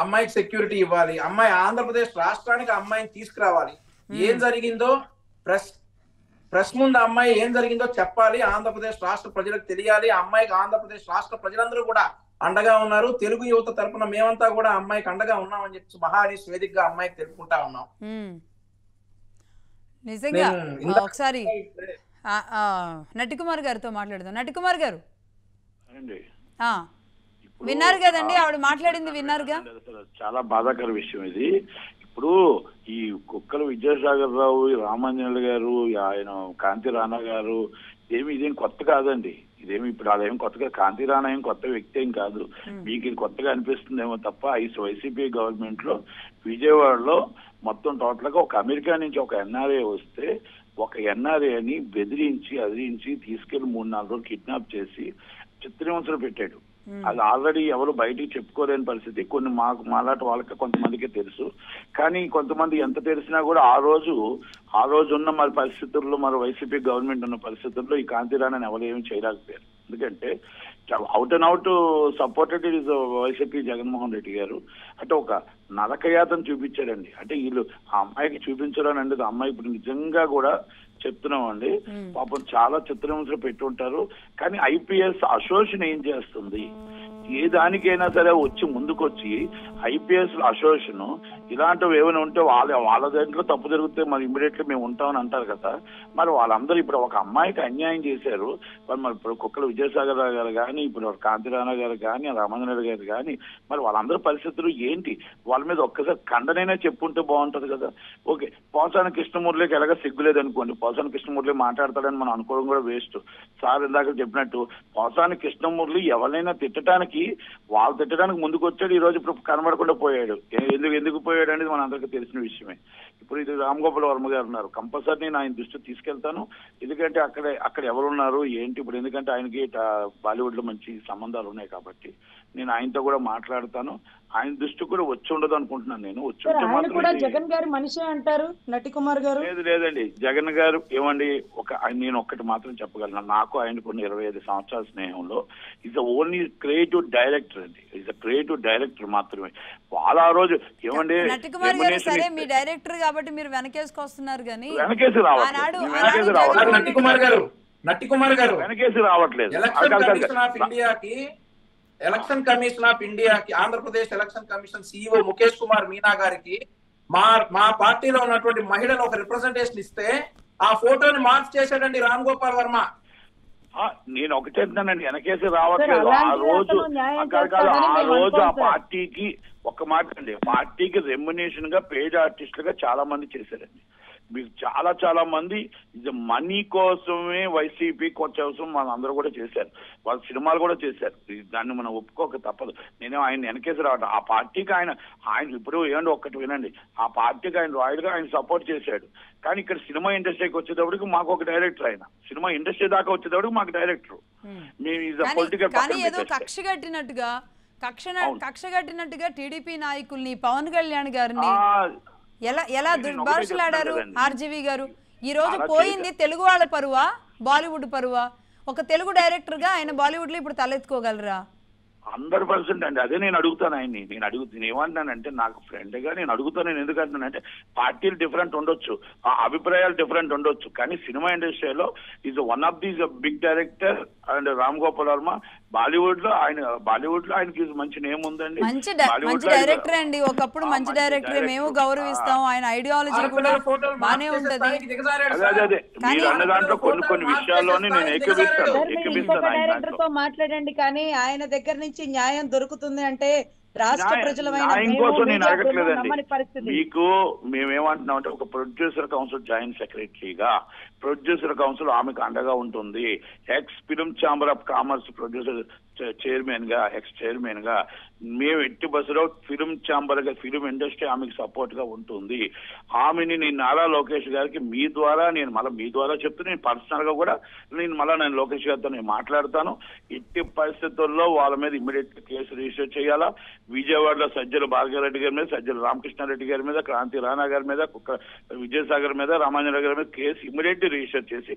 అమ్మాయికి సెక్యూరిటీ ఇవ్వాలి, అమ్మాయి ఆంధ్రప్రదేశ్ రాష్ట్రానికి అమ్మాయిని తీసుకురావాలి. ఏం జరిగిందో ప్రెస్ ముందు అమ్మాయి ఏం జరిగిందో చెప్పాలి, ఆంధ్రప్రదేశ్ రాష్ట్ర ప్రజలకు తెలియాలి. అమ్మాయికి ఆంధ్రప్రదేశ్ రాష్ట్ర ప్రజలందరూ కూడా అండగా ఉన్నారు. తెలుగు యువత తరపున మేమంతా కూడా అమ్మాయికి అండగా ఉన్నామని చెప్పి మహాని వేదికగా అమ్మాయికి తెలుపుకుంటా ఉన్నాం. నిజంగా ఒకసారి నటికుమార్ గారితో మాట్లాడదాం. నటికుమార్ గారు విన్నారు కదండి, ఆవిడ మాట్లాడింది విన్నారుగా. చాలా బాధాకర విషయం ఇది. ఇప్పుడు ఈ కుక్కల విద్యాసాగర్ రావు, రామాంజనేయులు గారు, ఆయన కాంతి రాణా గారు ఇదేం కొత్త కాదండి. ఇదేమి ఇప్పుడు అదేం కొత్తగా, కాంతి రాణా ఏం కొత్త వ్యక్తి ఏం కాదు. మీకు ఇది కొత్తగా అనిపిస్తుందేమో తప్ప వైసీపీ గవర్నమెంట్ లో విజయవాడలో మొత్తం టోటల్ గా ఒక అమెరికా నుంచి ఒక ఎన్ఆర్ఏ వస్తే ఒక ఎన్ఆర్ఏ అని బెదిరించి అదిరించి తీసుకెళ్లి 3-4 రోజులు కిడ్నాప్ చేసి చిత్రహింసలు పెట్టాడు. అది ఆల్రెడీ ఎవరు బయటికి చెప్పుకోలేని పరిస్థితి. కొన్ని మాలాంటి వాళ్ళకి కొంతమందికి తెలుసు. కానీ కొంతమంది ఎంత తెలిసినా కూడా ఆ రోజు ఉన్న మరి పరిస్థితుల్లో, మరి వైసీపీ గవర్నమెంట్ ఉన్న పరిస్థితుల్లో ఈ కాంతి రాణాని ఎవరు ఏమి చేయలేకపోయారు. ఎందుకంటే out and out supported is YCP Jaganmohan Reddy గారు. అంటే ఒక నరకయాతను చూపించాడండి. అంటే వీళ్ళు ఆ అమ్మాయికి చూపించడం అంటే ఆ అమ్మాయి ఇప్పుడు నిజంగా కూడా చెప్తున్నామండి, పాపం చాలా చిత్రహింసలు పెట్టుంటారు. కానీ ఐపీఎస్ అసోసియేషన్ ఏం చేస్తుంది, ఏ దానికైనా సరే ముందుకొచ్చి ఐపీఎస్ అసోసియేషన్ ఇలాంటివి ఏమైనా ఉంటే వాళ్ళ దాంట్లో తప్పు జరిగితే మరి ఇమ్మీడియట్లీ మేము ఉంటామని అంటారు కదా. మరి వాళ్ళందరూ ఇప్పుడు ఒక అమ్మాయికి అన్యాయం చేశారు. మరి ఇప్పుడు కుక్కల విజయసాగర్ రావు గారు కానీ, ఇప్పుడు కాంతి రాణా గారు కానీ, రామాంజనేయులు గారు కానీ, మరి వాళ్ళందరి పరిస్థితులు ఏంటి, వాళ్ళ మీద ఒక్కసారి ఖండనైనా చెప్పుంటే బాగుంటది కదా. ఓకే, పోసాని కృష్ణమూర్తికి ఎలాగ సిగ్గులేదు అనుకోండి, పోసాని కృష్ణమూర్తి మాట్లాడతాడని మనం అనుకోవడం కూడా వేస్ట్. సార్ ఇందాక చెప్పినట్టు పోసాని కృష్ణమూర్తి ఎవరైనా తిట్టడానికి వాళ్ళు తిట్టడానికి ముందుకు వచ్చాడు. ఈ రోజు ఇప్పుడు కనబడకుండా పోయాడు. ఎందుకు పోయాడు అనేది మన అందరికీ తెలిసిన విషయమే. ఇప్పుడు ఇది రామ్ గోపాల్ వర్మ గారు ఉన్నారు, కంపల్సరీ నేను ఆయన దృష్టికి తీసుకెళ్తాను. ఎందుకంటే అక్కడ ఎవరున్నారు ఏంటి ఇప్పుడు, ఎందుకంటే ఆయనకి బాలీవుడ్ లో మంచి సంబంధాలు ఉన్నాయి కాబట్టి నేను ఆయనతో కూడా మాట్లాడతాను. ఆయన దృష్టి కూడా వచ్చి ఉండదు అనుకుంటున్నాను నేను. వచ్చి జగన్ గారు మనిషి అంటారు నటికుమార్ గారు. లేదండి, జగన్ గారు ఏమండి, నేను ఒక్కటి మాత్రం చెప్పగలను. నాకు ఆయనకు 25 సంవత్సరాల స్నేహంలో ఈజ్ ఓన్లీ క్రియేటివ్ డైరెక్టర్ అండి. ఈజ్ అ క్రియేటివ్ డైరెక్టర్ మాత్రమే. వాళ్ళ ఆ రోజు ఏమండి నటికుమార్ గారు సరే మీ డైరెక్టర్ కాబట్టి మీరు వెనకేసుకొస్తున్నారు కానీ వెనకేసి రావట్లేదు. నటికుమార్ గారు వెనకేసి రావట్లేదు. ఎలక్షన్ కమిషన్ ఆఫ్ ఇండియాకి Andhra Pradesh election commission CEO Mukesh Kumar Meena గారికి మా పార్టీలో ఉన్నటువంటి మహిళలు ఒక రిప్రజెంటేషన్ ఇస్తే ఆ ఫోటోని మార్క్ చేశాడండి రామ్ గోపాల్ వర్మ. నేను ఒకటే అంటున్నానండి, వెనకేసి రావట్లేదు. ఆ రోజు ఆ పార్టీకి ఒక మాట అండి, పార్టీకి రెమ్యునేషన్ గా పెయిడ్ ఆర్టిస్టులుగా చాలా మంది చేశారండి. మీకు చాలా మంది ఇది మనీ కోసమే వైసీపీ కోసం మన అందరూ కూడా చేశారు. వాళ్ళ సినిమాలు కూడా చేశారు. దాన్ని మనం ఒప్పుకోక తప్పదు. నేనే ఆయన వెనకేసి రావడం. ఆ పార్టీకి ఆయన ఇప్పుడు ఏమండి ఒక్కటి వినండి, ఆ పార్టీకి ఆయన రాయల్ గా ఆయన సపోర్ట్ చేశాడు. కానీ ఇక్కడ సినిమా ఇండస్ట్రీకి వచ్చేటప్పటికి మాకు ఒక డైరెక్టర్, ఆయన సినిమా ఇండస్ట్రీ దాకా వచ్చేటప్పటికి మాకు డైరెక్టర్. మేము పొలిటికల్ కక్ష కట్టినట్టుగా టీడీపీ నాయకుల్ని, పవన్ కళ్యాణ్ గారిని ఎలా దుర్భాషలాడారు ఆర్జీవి గారు. ఈ రోజు పోయింది తెలుగు వాళ్ళ పరువా, బాలీవుడ్ పరువా? ఒక తెలుగు డైరెక్టర్ గా ఆయన బాలీవుడ్ లో ఇప్పుడు తలెత్తుకోగలరా? 100% అండి. అదే నేను అడుగుతాను ఆయన్ని. నేను ఏమంటున్నానంటే, నాకు ఫ్రెండ్ గా నేను అడుగుతాను. నేను ఎందుకు అంటున్నానంటే, పార్టీలు డిఫరెంట్ ఉండొచ్చు, ఆ అభిప్రాయాలు డిఫరెంట్ ఉండొచ్చు, కానీ సినిమా ఇండస్ట్రీలో is one of the big director and Ram Gopal Varma. Bollywood లో ఆయనకి మంచి నేమ్ ఉందండి. మంచి డైరెక్టర్ అండి, ఒకప్పుడు మంచి డైరెక్టర్. మేము గౌరవిస్తాం. ఆయన ఐడియాలజీ కూడా బానే ఉంటది. అదే మీరు అన్న దాంట్లో కొన్ని విషయాల్లోనే నేను ఏకీపిస్తాను. డైరెక్టర్ తో మాట్లాడండి, కానీ ఆయన దగ్గర నుంచి న్యాయం దొరుకుతుంది అంటే రాష్ట్ర ప్రజలమైన నేను అడగట్లేదండి. మీకు మేమేమంటున్నాం అంటే, ఒక ప్రొడ్యూసర్ కౌన్సిల్ జాయింట్ సెక్రటరీగా, ప్రొడ్యూసర్ కౌన్సిల్ ఆమెకు అండగా ఉంటుంది. X film chamber of commerce producer chairman గా, ఎక్స్ చైర్మన్ గా మేము ఎట్టి బస్సులో ఫిల్మ్ ఛాంబర్ గా, ఫిల్మ్ ఇండస్ట్రీ ఆమెకు సపోర్ట్ గా ఉంటుంది. ఆమెని నేను నారా లోకేష్ గారికి మీ ద్వారా చెప్తూ, నేను పర్సనల్ గా కూడా నేను లోకేష్ గారితో నేను మాట్లాడతాను. ఎట్టి పరిస్థితుల్లో వాళ్ళ మీద ఇమ్మీడియట్ కేసు రిజిస్టర్ చేయాలా, విజయవాడలో సజ్జల భార్గవరెడ్డి గారి మీద, సజ్జల రామకృష్ణారెడ్డి గారి మీద, క్రాంతి రాణా గారి మీద, విజయసాగర్ మీద, రామాంజనేయ గారి మీద కేసు ఇమ్మీడియట్లీ రిజిస్టర్ చేసి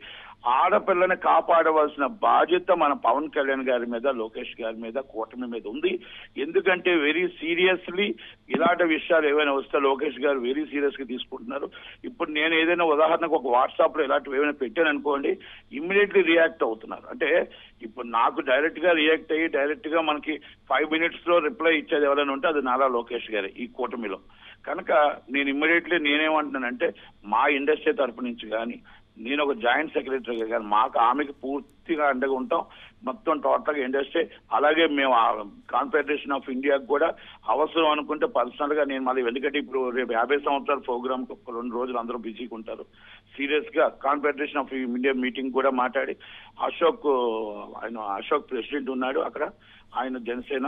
ఆడపిల్లని కాపాడవలసిన బాధ్యత మన పవన్ కళ్యాణ్ గారి మీద, లోకేష్ గారి మీద, కూటమి మీద ఉంది. ఎందుకంటే వెరీ సీరియస్లీ ఇలాంటి విషయాలు ఏవైనా వస్తే లోకేష్ గారు వెరీ సీరియస్ గా తీసుకుంటున్నారు. ఇప్పుడు నేను ఏదైనా ఉదాహరణకు ఒక వాట్సాప్ లో ఇలాంటివి ఏమైనా పెట్టాను అనుకోండి, ఇమ్మీడియట్లీ రియాక్ట్ అవుతున్నారు. అంటే ఇప్పుడు నాకు డైరెక్ట్ గా రియాక్ట్ అయ్యి డైరెక్ట్ గా మనకి 5 minutes లో రిప్లై ఇచ్చేది ఎవరైనా ఉంటే అది నారా లోకేష్ గారి ఈ కూటమిలో. కనుక నేను ఇమ్మీడియట్లీ నేనేమంటున్నానంటే మా ఇండస్ట్రీ తరపు నుంచి కానీ, నేను ఒక జాయింట్ సెక్రటరీగా కానీ ఆమెకి పూర్తిగా అండగా ఉంటాం. మొత్తం టోటల్ గా ఇండస్ట్రీ, అలాగే మేము కాన్ఫెడరేషన్ ఆఫ్ ఇండియాకి కూడా అవసరం అనుకుంటే పర్సనల్ గా నేను మళ్ళీ, ఎందుకంటే ఇప్పుడు రేపు 50 సంవత్సరాల ప్రోగ్రామ్ కు 2 రోజులు అందరూ బిజీగా ఉంటారు. సీరియస్ గా కాన్ఫెడరేషన్ ఆఫ్ ఇండియా మీటింగ్ కూడా మాట్లాడి, అశోక్ ప్రెసిడెంట్ ఉన్నాడు అక్కడ, ఆయన జనసేన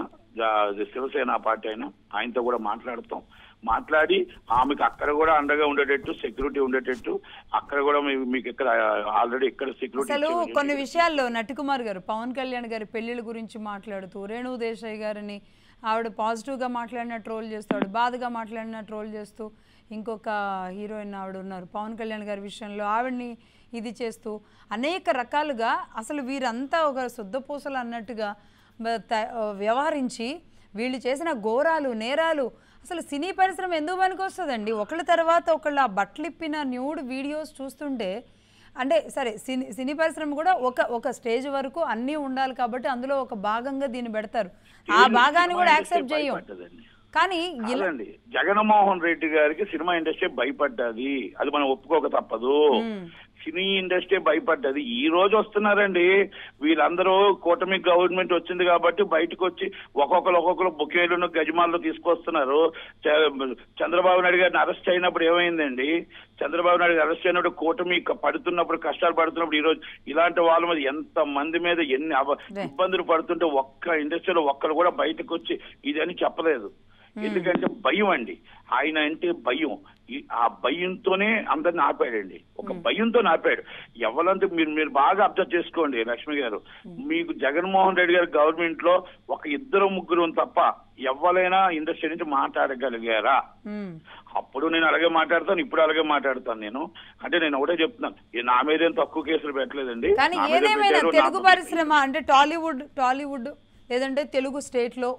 శివసేన పార్టీ ఆయనతో కూడా మాట్లాడి ఆమెకు అక్కడ కూడా అండగా ఉండేటట్టు, సెక్యూరిటీ ఉండేటట్టు అక్కడ కూడా మీకు ఇక్కడ ఆల్రెడీ ఇక్కడ సెక్యూరిటీ. అసలు కొన్ని విషయాల్లో నటికుమార్ గారు పవన్ కళ్యాణ్ గారి పెళ్లిళ్ళ గురించి మాట్లాడుతూ రేణు దేశాయ్ గారిని ఆవిడ పాజిటివ్ గా మాట్లాడిన ట్రోల్ చేస్తాడు, బాధగా మాట్లాడిన ట్రోల్ చేస్తూ, ఇంకొక హీరోయిన్ ఆవిడ ఉన్నారు పవన్ కళ్యాణ్ గారి విషయంలో ఆవిడ్ని ఇది చేస్తూ అనేక రకాలుగా అసలు వీరంతా ఒక శుద్ధపూసలు అన్నట్టుగా వ్యవహరించి వీళ్ళు చేసిన ఘోరాలు, నేరాలు అసలు సినీ పరిశ్రమ ఎందుకు పనికొస్తుందండి? ఒకళ్ళ తర్వాత ఒకళ్ళు ఆ బట్టలిప్పిన న్యూడ్ వీడియోస్ చూస్తుంటే, అంటే సరే సినీ పరిశ్రమ కూడా ఒక స్టేజ్ వరకు అన్నీ ఉండాలి కాబట్టి అందులో ఒక భాగంగా దీన్ని పెడతారు, ఆ భాగాన్ని కూడా యాక్సెప్ట్ చేయం. కానీ జగన్మోహన్ రెడ్డి గారికి సినిమా ఇండస్ట్రీ భయపడ్డది, అది మనం ఒప్పుకోక తప్పదు. సినీ ఇండస్ట్రీ భయపడ్డది. ఈ రోజు వస్తున్నారండి వీళ్ళందరూ, కూటమి గవర్నమెంట్ వచ్చింది కాబట్టి బయటకు వచ్చి ఒక్కొక్కరు బుకేలను గజమాల్లో తీసుకొస్తున్నారు. చంద్రబాబు నాయుడు గారిని అరెస్ట్ అయినప్పుడు ఏమైందండి? చంద్రబాబు నాయుడు అరెస్ట్ అయినప్పుడు కూటమి పడుతున్నప్పుడు, కష్టాలు పడుతున్నప్పుడు, ఈ రోజు ఇలాంటి వాళ్ళ మీద ఎంత మంది మీద ఎన్ని ఇబ్బందులు పడుతుంటే ఒక్క ఇండస్ట్రీలో ఒక్కరు కూడా బయటకు వచ్చి ఇది అని చెప్పలేదు. ఎందుకంటే భయం అండి, ఆయన అంటే భయం. ఆ భయంతోనే అందరిని ఆపాడండి, ఒక భయంతో ఆపాడు. ఎవరంతా మీరు బాగా అబ్జర్వ్ చేసుకోండి లక్ష్మి గారు, మీకు జగన్మోహన్ రెడ్డి గారి గవర్నమెంట్ లో ఒక 2-3 తప్ప ఎవరైనా ఇండస్ట్రీ నుంచి మాట్లాడగలిగారా? అప్పుడు నేను అలాగే మాట్లాడతాను, ఇప్పుడు అలాగే మాట్లాడతాను. అంటే నేను ఒకటే చెప్తున్నాను, నా మీద ఏం తక్కువ కేసులు పెట్టలేదండి. కానీ ఏదేమైనా తెలుగు పరిశ్రమ అంటే టాలీవుడ్ లేదంటే తెలుగు స్టేట్ లో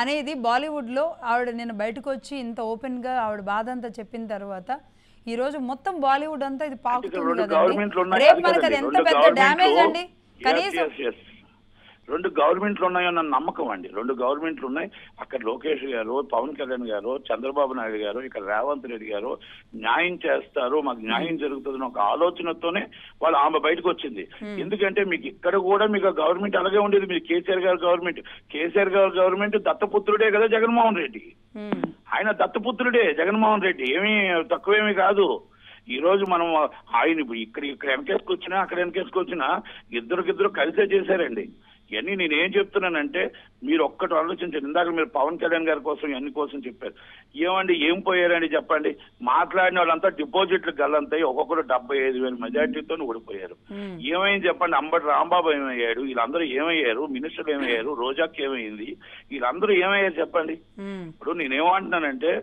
అనేది బాలీవుడ్లో ఆవిడ నేను బయటకు వచ్చి ఇంత ఓపెన్గా ఆవిడ బాధ అంతా చెప్పిన తర్వాత ఈ రోజు మొత్తం బాలీవుడ్ అంతా ఇది పాకుతుంది కదండి. రేపు మనకు అది ఎంత పెద్ద డ్యామేజ్ అండి. కనీసం 2 గవర్నమెంట్లు ఉన్నాయన్న నమ్మకం అండి. 2 గవర్నమెంట్లు ఉన్నాయి. అక్కడ లోకేష్ గారు, పవన్ కళ్యాణ్ గారు, చంద్రబాబు నాయుడు గారు, ఇక్కడ రేవంత్ రెడ్డి గారు న్యాయం చేస్తారు, మాకు న్యాయం జరుగుతుంది ఒక ఆలోచనతోనే వాళ్ళు ఆమె బయటకు వచ్చింది. ఎందుకంటే మీకు ఇక్కడ కూడా మీకు గవర్నమెంట్ అలాగే ఉండేది. మీరు కేసీఆర్ గారి గవర్నమెంట్ దత్తపుత్రుడే కదా జగన్మోహన్ రెడ్డి. ఆయన దత్తపుత్రుడే జగన్మోహన్ రెడ్డి, ఏమీ తక్కువేమీ కాదు. ఈ రోజు మనం ఆయన ఇక్కడ వెనకేసుకొచ్చినా అక్కడ వెనకేసుకొచ్చినా ఇద్దరు కలిసే చేశారండి. ఇవన్నీ నేనేం చెప్తున్నానంటే మీరు ఒక్కటి ఆలోచించండి. ఇందాక మీరు పవన్ కళ్యాణ్ గారి కోసం ఇవన్నీ కోసం చెప్పారు. ఏమండి ఏం పోయారండి చెప్పండి? మాట్లాడిన వాళ్ళంతా డిపాజిట్లు గల్లంతాయి, ఒక్కొక్కరు 75,000 మెజార్టీతో ఓడిపోయారు. ఏమైంది చెప్పండి? అంబటి రాంబాబు ఏమయ్యాడు? వీళ్ళందరూ ఏమయ్యారు? మినిస్టర్లు ఏమయ్యారు? రోజాకి ఏమైంది? వీళ్ళందరూ ఏమయ్యారు చెప్పండి? ఇప్పుడు నేనేమంటున్నానంటే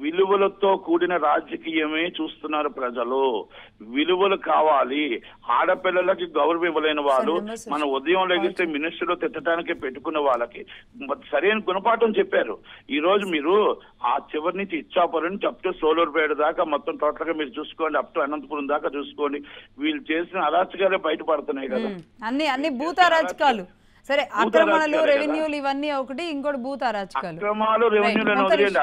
విలువలతో కూడిన రాజకీయమే చూస్తున్నారు ప్రజలు. విలువలు కావాలి. ఆడపిల్లలకి గౌరవం ఇవ్వలేని వాళ్ళు మన ఉదయం లెగిస్తే మినిస్టర్లో తిట్టడానికి పెట్టుకున్న వాళ్ళకి సరైన గుణపాఠం చెప్పారు. ఈ రోజు మీరు ఆ చివరి నుంచి ఇచ్చాపురం నుంచి అప్ టు సోలూరుపేట దాకా మొత్తం టోటల్ గా మీరు చూసుకోండి, అప్ టు అనంతపురం దాకా చూసుకోండి. వీళ్ళు చేసిన అరాచకాలే బయటపడుతున్నాయి కదా, అన్ని భూత అరాచకాలు. సరే, అక్రమాలు రెవెన్యూలు ఇవన్నీ ఒకటి, ఇంకోటి భూత అరాచకాలు.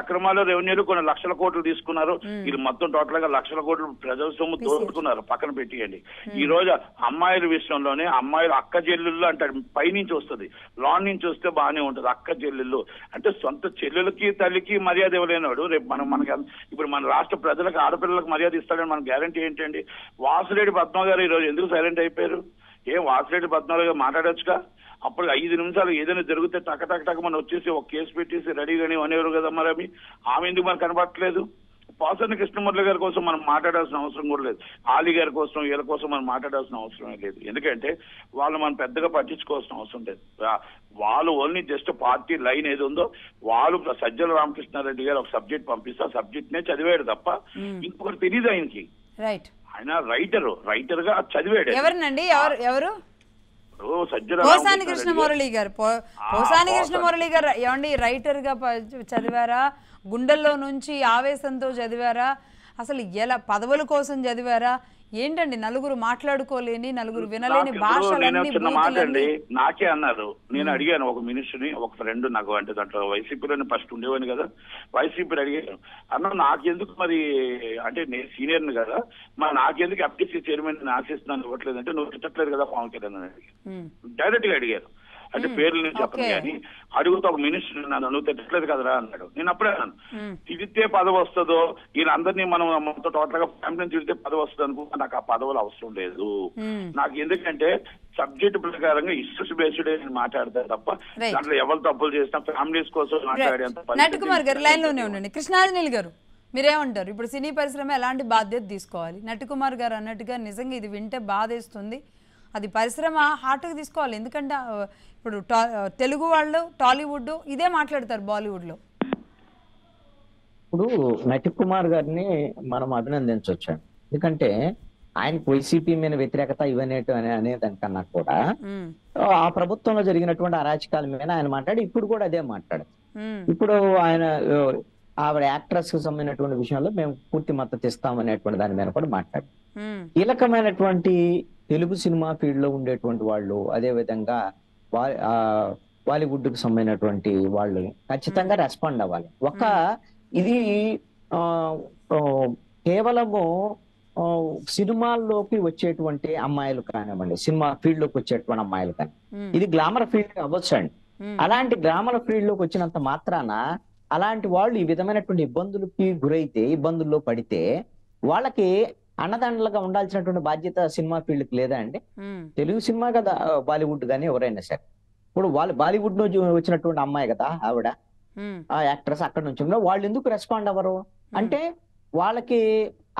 అక్రమాలు రెవెన్యూలు కొన్ని లక్షల కోట్లు తీసుకున్నారు. వీళ్ళు మొత్తం టోటల్ గా లక్షల కోట్లు ప్రజల సొమ్ము దోచుకున్నారు. పక్కన పెట్టియండి. ఈ రోజు అమ్మాయిల విషయంలోనే అమ్మాయిలు అక్క చెల్లెళ్ళు అంటారు, పైనుంచి వస్తుంది, లాన్ నుంచి వస్తే బాగానే ఉంటది. అక్క చెల్లెళ్ళు అంటే సొంత చెల్లెలకి తల్లికి మర్యాద ఇవ్వలేనాడు. రేపు మనకి ఇప్పుడు మన రాష్ట్ర ప్రజలకు ఆడపిల్లలకు మర్యాద ఇస్తాడని మన గ్యారంటీ ఏంటండి? వాసిరెడ్డి పద్మ గారు ఈ రోజు ఎందుకు సైలెంట్ అయిపోయారు? వాసిరెడ్డి పద్మ గారు మాట్లాడొచ్చుగా. అప్పుడు 5 నిమిషాలు ఏదైనా జరిగితే టక మనం వచ్చేసి ఒక కేసు పెట్టేసి రెడీగానే అనేవారు కదా. మరి ఆమె ఎందుకు మనకు కనబడట్లేదు? పోసాని కృష్ణమురళి గారి కోసం మనం మాట్లాడాల్సిన అవసరం కూడా లేదు. ఆలీ గారి కోసం వీళ్ళ కోసం మనం మాట్లాడాల్సిన అవసరమే లేదు. ఎందుకంటే వాళ్ళు మనం పెద్దగా పట్టించుకోవాల్సిన అవసరం లేదు. వాళ్ళు ఓన్లీ జస్ట్ పార్టీ లైన్ ఏది ఉందో వాళ్ళు సజ్జల రామకృష్ణారెడ్డి గారు ఒక సబ్జెక్ట్ పంపిస్తే ఆ సబ్జెక్ట్ నే చదివాడు తప్ప ఇంకొకటి తెలియదు ఆయనకి. ఆయన రైటర్ గా చదివాడు. ఎవరినండి? ఎవరు? సజ్జల పోసాని కృష్ణమురళి గారు. పోసాని కృష్ణమురళి గారు ఏమండి రైటర్ గా చదివారా? గుండెల్లో నుంచి ఆవేశంతో చదివారా? అసలు ఎలా పదవుల కోసం చదివారా? ఏంటండి నలుగురు మాట్లాడుకోలేని, నలుగురు వినలేని భాషలన్నీ మాట అండి. నాకే అన్నారు. నేను అడిగాను ఒక మినిస్టర్ని, ఒక ఫ్రెండ్ నాకు, అంటే దాంట్లో వైసీపీలోనే ఫస్ట్ ఉండేవాని కదా, వైసీపీ అడిగాను. అన్న నాకెందుకు మరి, అంటే నేను సీనియర్ని కదా, మరి నాకెందుకు ఎఫ్టీసీ చైర్మన్ ఆశిస్తున్నాను ఇవ్వట్లేదంటే నువ్వు తిట్టట్లేదు కదా పవన్ కళ్యాణ్ అని డైరెక్ట్ గా అడిగారు. అంటే పేర్లు నేను చెప్పను కానీ అడుగుతా ఒక మినిస్టర్ నన్ను నువ్వు తిట్టట్లేదు కదరా అన్నాడు. నేను అప్పుడే అన్నాను, తిడితే పదవి వస్తుందో వీళ్ళందరినీ మనం మొత్తం టోటల్ గా ఫ్యామిలీ తిడితే పదవి వస్తుంది అనుకుంటా. నాకు ఆ పదవులు అవసరం లేదు. నాకు ఎందుకంటే సబ్జెక్ట్ ప్రకారంగా ఇష్యూస్ బేస్డ్ నేను మాట్లాడతాను తప్ప దాంట్లో ఎవరు తప్పులు చేసినా ఫ్యామిలీస్ కోసం మాట్లాడేంత. నటకుమార్ గారు లైన్ లోనే ఉండండి. కృష్ణాంజనేయులు గారు మీరేమంటారు? ఇప్పుడు సినీ పరిశ్రమ ఎలాంటి బాధ్యత తీసుకోవాలి? నటకుమార్ గారు అన్నట్టుగా నిజంగా ఇది వింటే బాధేస్తుంది. అది పరిశ్రమ హార్ట్కి తీసుకోవాలి. ఎందుకంటే ఇప్పుడు తెలుగు వాళ్ళు టాలీవుడ్ ఇదే మాట్లాడతారు బాలీవుడ్లో. ఇప్పుడు నటకుమార్ గారిని మనం అభినందించవచ్చు. ఎందుకంటే ఆయనకు వైసీపీ మీద వ్యతిరేకత అనేదానికన్నా కూడా ఆ ప్రభుత్వంలో జరిగినటువంటి అరాచకాల మీద ఆయన మాట్లాడి ఇప్పుడు కూడా అదే మాట్లాడారు. ఇప్పుడు ఆయన ఆవిడ యాక్ట్రెస్ కు సంబంధించినటువంటి విషయంలో మేము పూర్తి మద్దతు ఇస్తామనేటువంటి దాని మీద కూడా మాట్లాడారు. కీలకమైనటువంటి తెలుగు సినిమా ఫీల్డ్ లో ఉండేటువంటి వాళ్ళు, అదే విధంగా బాలీవుడ్ కు సంబంధించినటువంటి వాళ్ళు ఖచ్చితంగా రెస్పాండ్ అవ్వాలి. ఇది కేవలము సినిమాల్లోకి వచ్చేటువంటి అమ్మాయిలు కానివ్వండి, సినిమా ఫీల్డ్ లోకి వచ్చేటువంటి అమ్మాయిలు కానీ, ఇది గ్లామర్ ఫీల్డ్ అవ్వచ్చు అండి. అలాంటి గ్లామర్ ఫీల్డ్ లోకి వచ్చినంత మాత్రాన అలాంటి వాళ్ళు ఈ విధమైనటువంటి ఇబ్బందులకి గురైతే, ఇబ్బందుల్లో పడితే వాళ్ళకి అన్నదండలుగా ఉండాల్సినటువంటి బాధ్యత సినిమా ఫీల్డ్ కి లేదా అండి? తెలుగు సినిమా కదా, బాలీవుడ్ గానీ ఎవరైనా సరే. ఇప్పుడు వాళ్ళు బాలీవుడ్ నుంచి వచ్చినటువంటి అమ్మాయి కదా ఆవిడ, ఆ యాక్ట్రెస్ అక్కడ నుంచి వాళ్ళు ఎందుకు రెస్పాండ్ అవ్వరు అంటే వాళ్ళకి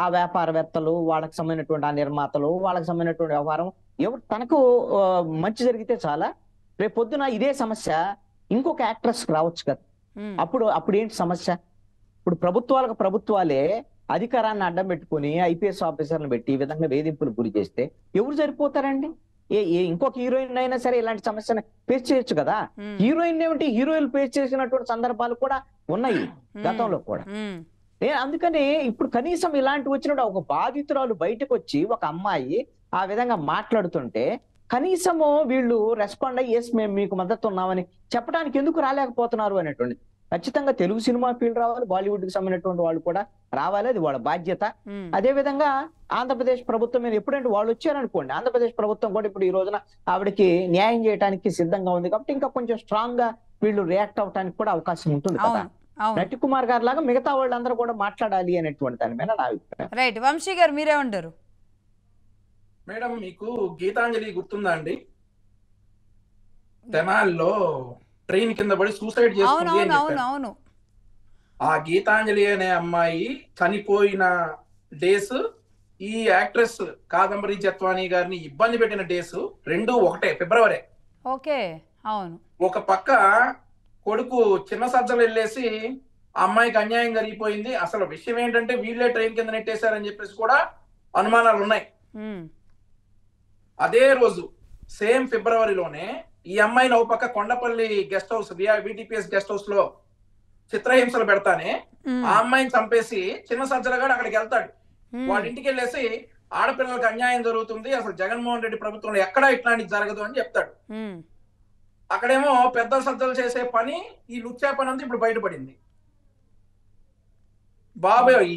ఆ వ్యాపారవేత్తలు, వాళ్ళకి సంబంధించినటువంటి ఆ నిర్మాతలు, వాళ్ళకి సంబంధించినటువంటి వ్యవహారం ఎవరు తనకు మంచి జరిగితే చాలా, రేపు పొద్దున ఇదే సమస్య ఇంకొక యాక్ట్రెస్ రావచ్చు కదా. అప్పుడు ఏంటి సమస్య? ఇప్పుడు ప్రభుత్వాలే అధికారాన్ని అడ్డం పెట్టుకుని ఐపీఎస్ ఆఫీసర్లను పెట్టి ఈ విధంగా వేధింపులు గురి చేస్తే ఎవరు సరిపోతారండి? ఇంకొక హీరోయిన్ అయినా సరే ఇలాంటి సమస్యను ఫేస్ చేయొచ్చు కదా. హీరోయిన్ ఏమిటి, హీరోయిన్లు ఫేస్ చేసినటువంటి సందర్భాలు కూడా ఉన్నాయి గతంలో కూడా. అందుకని ఇప్పుడు కనీసం ఇలాంటి వచ్చినప్పుడు ఒక బాధితురాలు బయటకు వచ్చి ఒక అమ్మాయి ఆ విధంగా మాట్లాడుతుంటే కనీసము వీళ్ళు రెస్పాండ్ అయ్యి ఎస్ మేము మీకు మద్దతు ఉన్నామని చెప్పడానికి ఎందుకు రాలేకపోతున్నారు అనేటువంటి. ఖచ్చితంగా తెలుగు సినిమా ఫీల్డ్ రావాలి, బాలీవుడ్ కి సంబంధించినటువంటి వాళ్ళు కూడా రావాలి, అది వాళ్ళ బాధ్యత. అదే విధంగా ఆంధ్రప్రదేశ్ ప్రభుత్వం మీద ఎప్పుడంటే వాళ్ళు వచ్చారనుకోండి, ఆంధ్రప్రదేశ్ ప్రభుత్వం కూడా ఇప్పుడు ఈ రోజున ఆవిడకి న్యాయం చేయడానికి సిద్ధంగా ఉంది కాబట్టి ఇంకా కొంచెం స్ట్రాంగ్ గా వీళ్ళు రియాక్ట్ అవడానికి కూడా అవకాశం ఉంటుంది కదా. నటకుమార్ గారు లాగా మిగతా వాళ్ళందరూ కూడా మాట్లాడాలి అనేటువంటి దాని మీద నా అభిప్రాయం. రైట్. వంశీ గారు మీరేమంటారు? మేడం మీకు గీతాంజలి గుర్తుందా అండి? తెనాల్లో ట్రైన్ కింద పడి సూసైడ్ చేసుకుంది అని చెప్పారు. ఆ గీతాంజలి అనే అమ్మాయి చనిపోయిన డేస్, ఈ యాక్ట్రెస్ కాదంబరి జత్వానీ గారిని ఇబ్బంది పెట్టిన డేస్ రెండు ఒకటే, ఫిబ్రవరి. ఓకే, అవును. ఒక పక్క కొడుకు చిన్న సజ్జలు వెళ్ళేసి అమ్మాయికి అన్యాయం జరిగిపోయింది, అసలు విషయం ఏంటంటే వీళ్ళే ట్రైన్ కింద నెట్టేశారని చెప్పేసి కూడా అనుమానాలు ఉన్నాయి. అదే రోజు సేమ్ ఫిబ్రవరిలోనే ఈ అమ్మాయిని ఒక పక్క Kondapalli guest house, VTPS guest house లో చిత్రహింసలు పెడతానే ఆ అమ్మాయిని చంపేసి చిన్న సజ్జలగాడు అక్కడికి వెళ్తాడు. వాడి ఇంటికి వెళ్ళేసి ఆడపిల్లలకు అన్యాయం జరుగుతుంది, అసలు జగన్మోహన్ రెడ్డి ప్రభుత్వంలో ఎక్కడా ఇట్లాంటిది జరగదు అని చెప్తాడు. అక్కడేమో పెద్ద సజ్జలు చేసే పని, ఈ లుచ్చా పని అంతా ఇప్పుడు బయటపడింది. బాబాయ్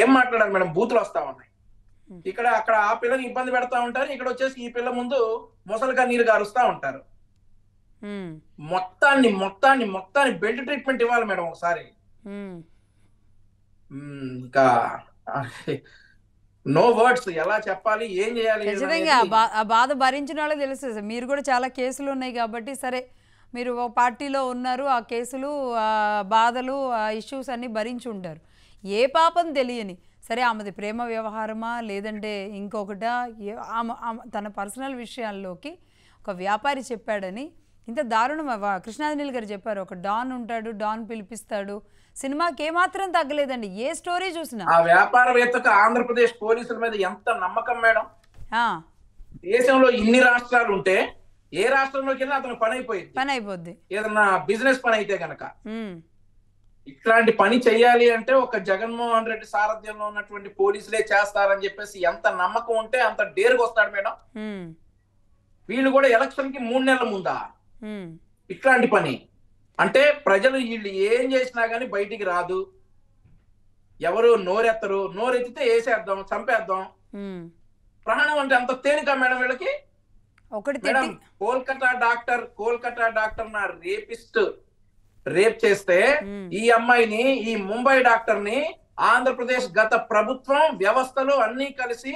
ఏం మాట్లాడారు మేడం, బూతులు వస్తా ఉన్నాయి. అక్కడ ఆ పిల్లని ఇబ్బంది పెడతా ఉంటారు, ఇక్కడ వచ్చేసి ఈ పిల్ల ముందు మొసలుగా నీరు గారుస్తా ఉంటారు. మొత్తాన్ని బెల్ట్ ట్రీట్మెంట్ ఇవ్వాలి మేడం ఒకసారి. ఇంకా నో వర్డ్స్, ఎలా చెప్పాలి, ఏం చేయాలి. ఖచ్చితంగా ఆ బాధ భరించిన వాళ్ళకి తెలుసు. మీరు కూడా చాలా కేసులు ఉన్నాయి కాబట్టి, సరే మీరు ఒక పార్టీలో ఉన్నారు, ఆ కేసులు, ఆ బాధలు, ఆ ఇష్యూస్ అన్ని భరించి ఉంటారు. ఏ పాపం తెలియని, సరే ఆమెది ప్రేమ వ్యవహారమా లేదంటే ఇంకొకటా, తన పర్సనల్ విషయాల్లోకి ఒక వ్యాపారి చెప్పాడని ఇంత దారుణం. కృష్ణాంజనేయులు గారు చెప్పారు, ఒక డాన్ ఉంటాడు, డాన్ పిలిపిస్తాడు. సినిమాకి ఏమాత్రం తగ్గలేదండి, ఏ స్టోరీ చూసినా. ఆ వ్యాపారవేత్తకు ఆంధ్రప్రదేశ్ పోలీసుల మీద ఎంత నమ్మకం మేడం. దేశంలో ఇన్ని రాష్ట్రాలు ఉంటే ఏ రాష్ట్రంలోకి వెళ్ళినా అతను పని అయిపోద్ది, ఏదన్నా బిజినెస్ పని అయితే గనక. ఇట్లాంటి పని చెయ్యాలి అంటే ఒక జగన్మోహన్ రెడ్డి సారథ్యంలో ఉన్నటువంటి పోలీసులే చేస్తారని చెప్పేసి ఎంత నమ్మకం ఉంటే అంత డేరుగా వస్తాడు మేడం. వీళ్ళు కూడా ఎలక్షన్ కి 3 నెలల ముందా ఇట్లాంటి పని అంటే ప్రజలు వీళ్ళు ఏం చేసినా గానీ బయటికి రాదు, ఎవరు నోరెత్తరు, నోరెత్తితే వేసేద్దాం, చంపేద్దాం. ప్రాణం అంటే అంత తేలిక మేడం వీళ్ళకి. మేడం కోల్కతా డాక్టర్ నా రేప్ చేస్తే ఈ అమ్మాయిని, ఈ ముంబై డాక్టర్ ని ఆంధ్రప్రదేశ్ గత ప్రభుత్వం వ్యవస్థలు అన్ని కలిసి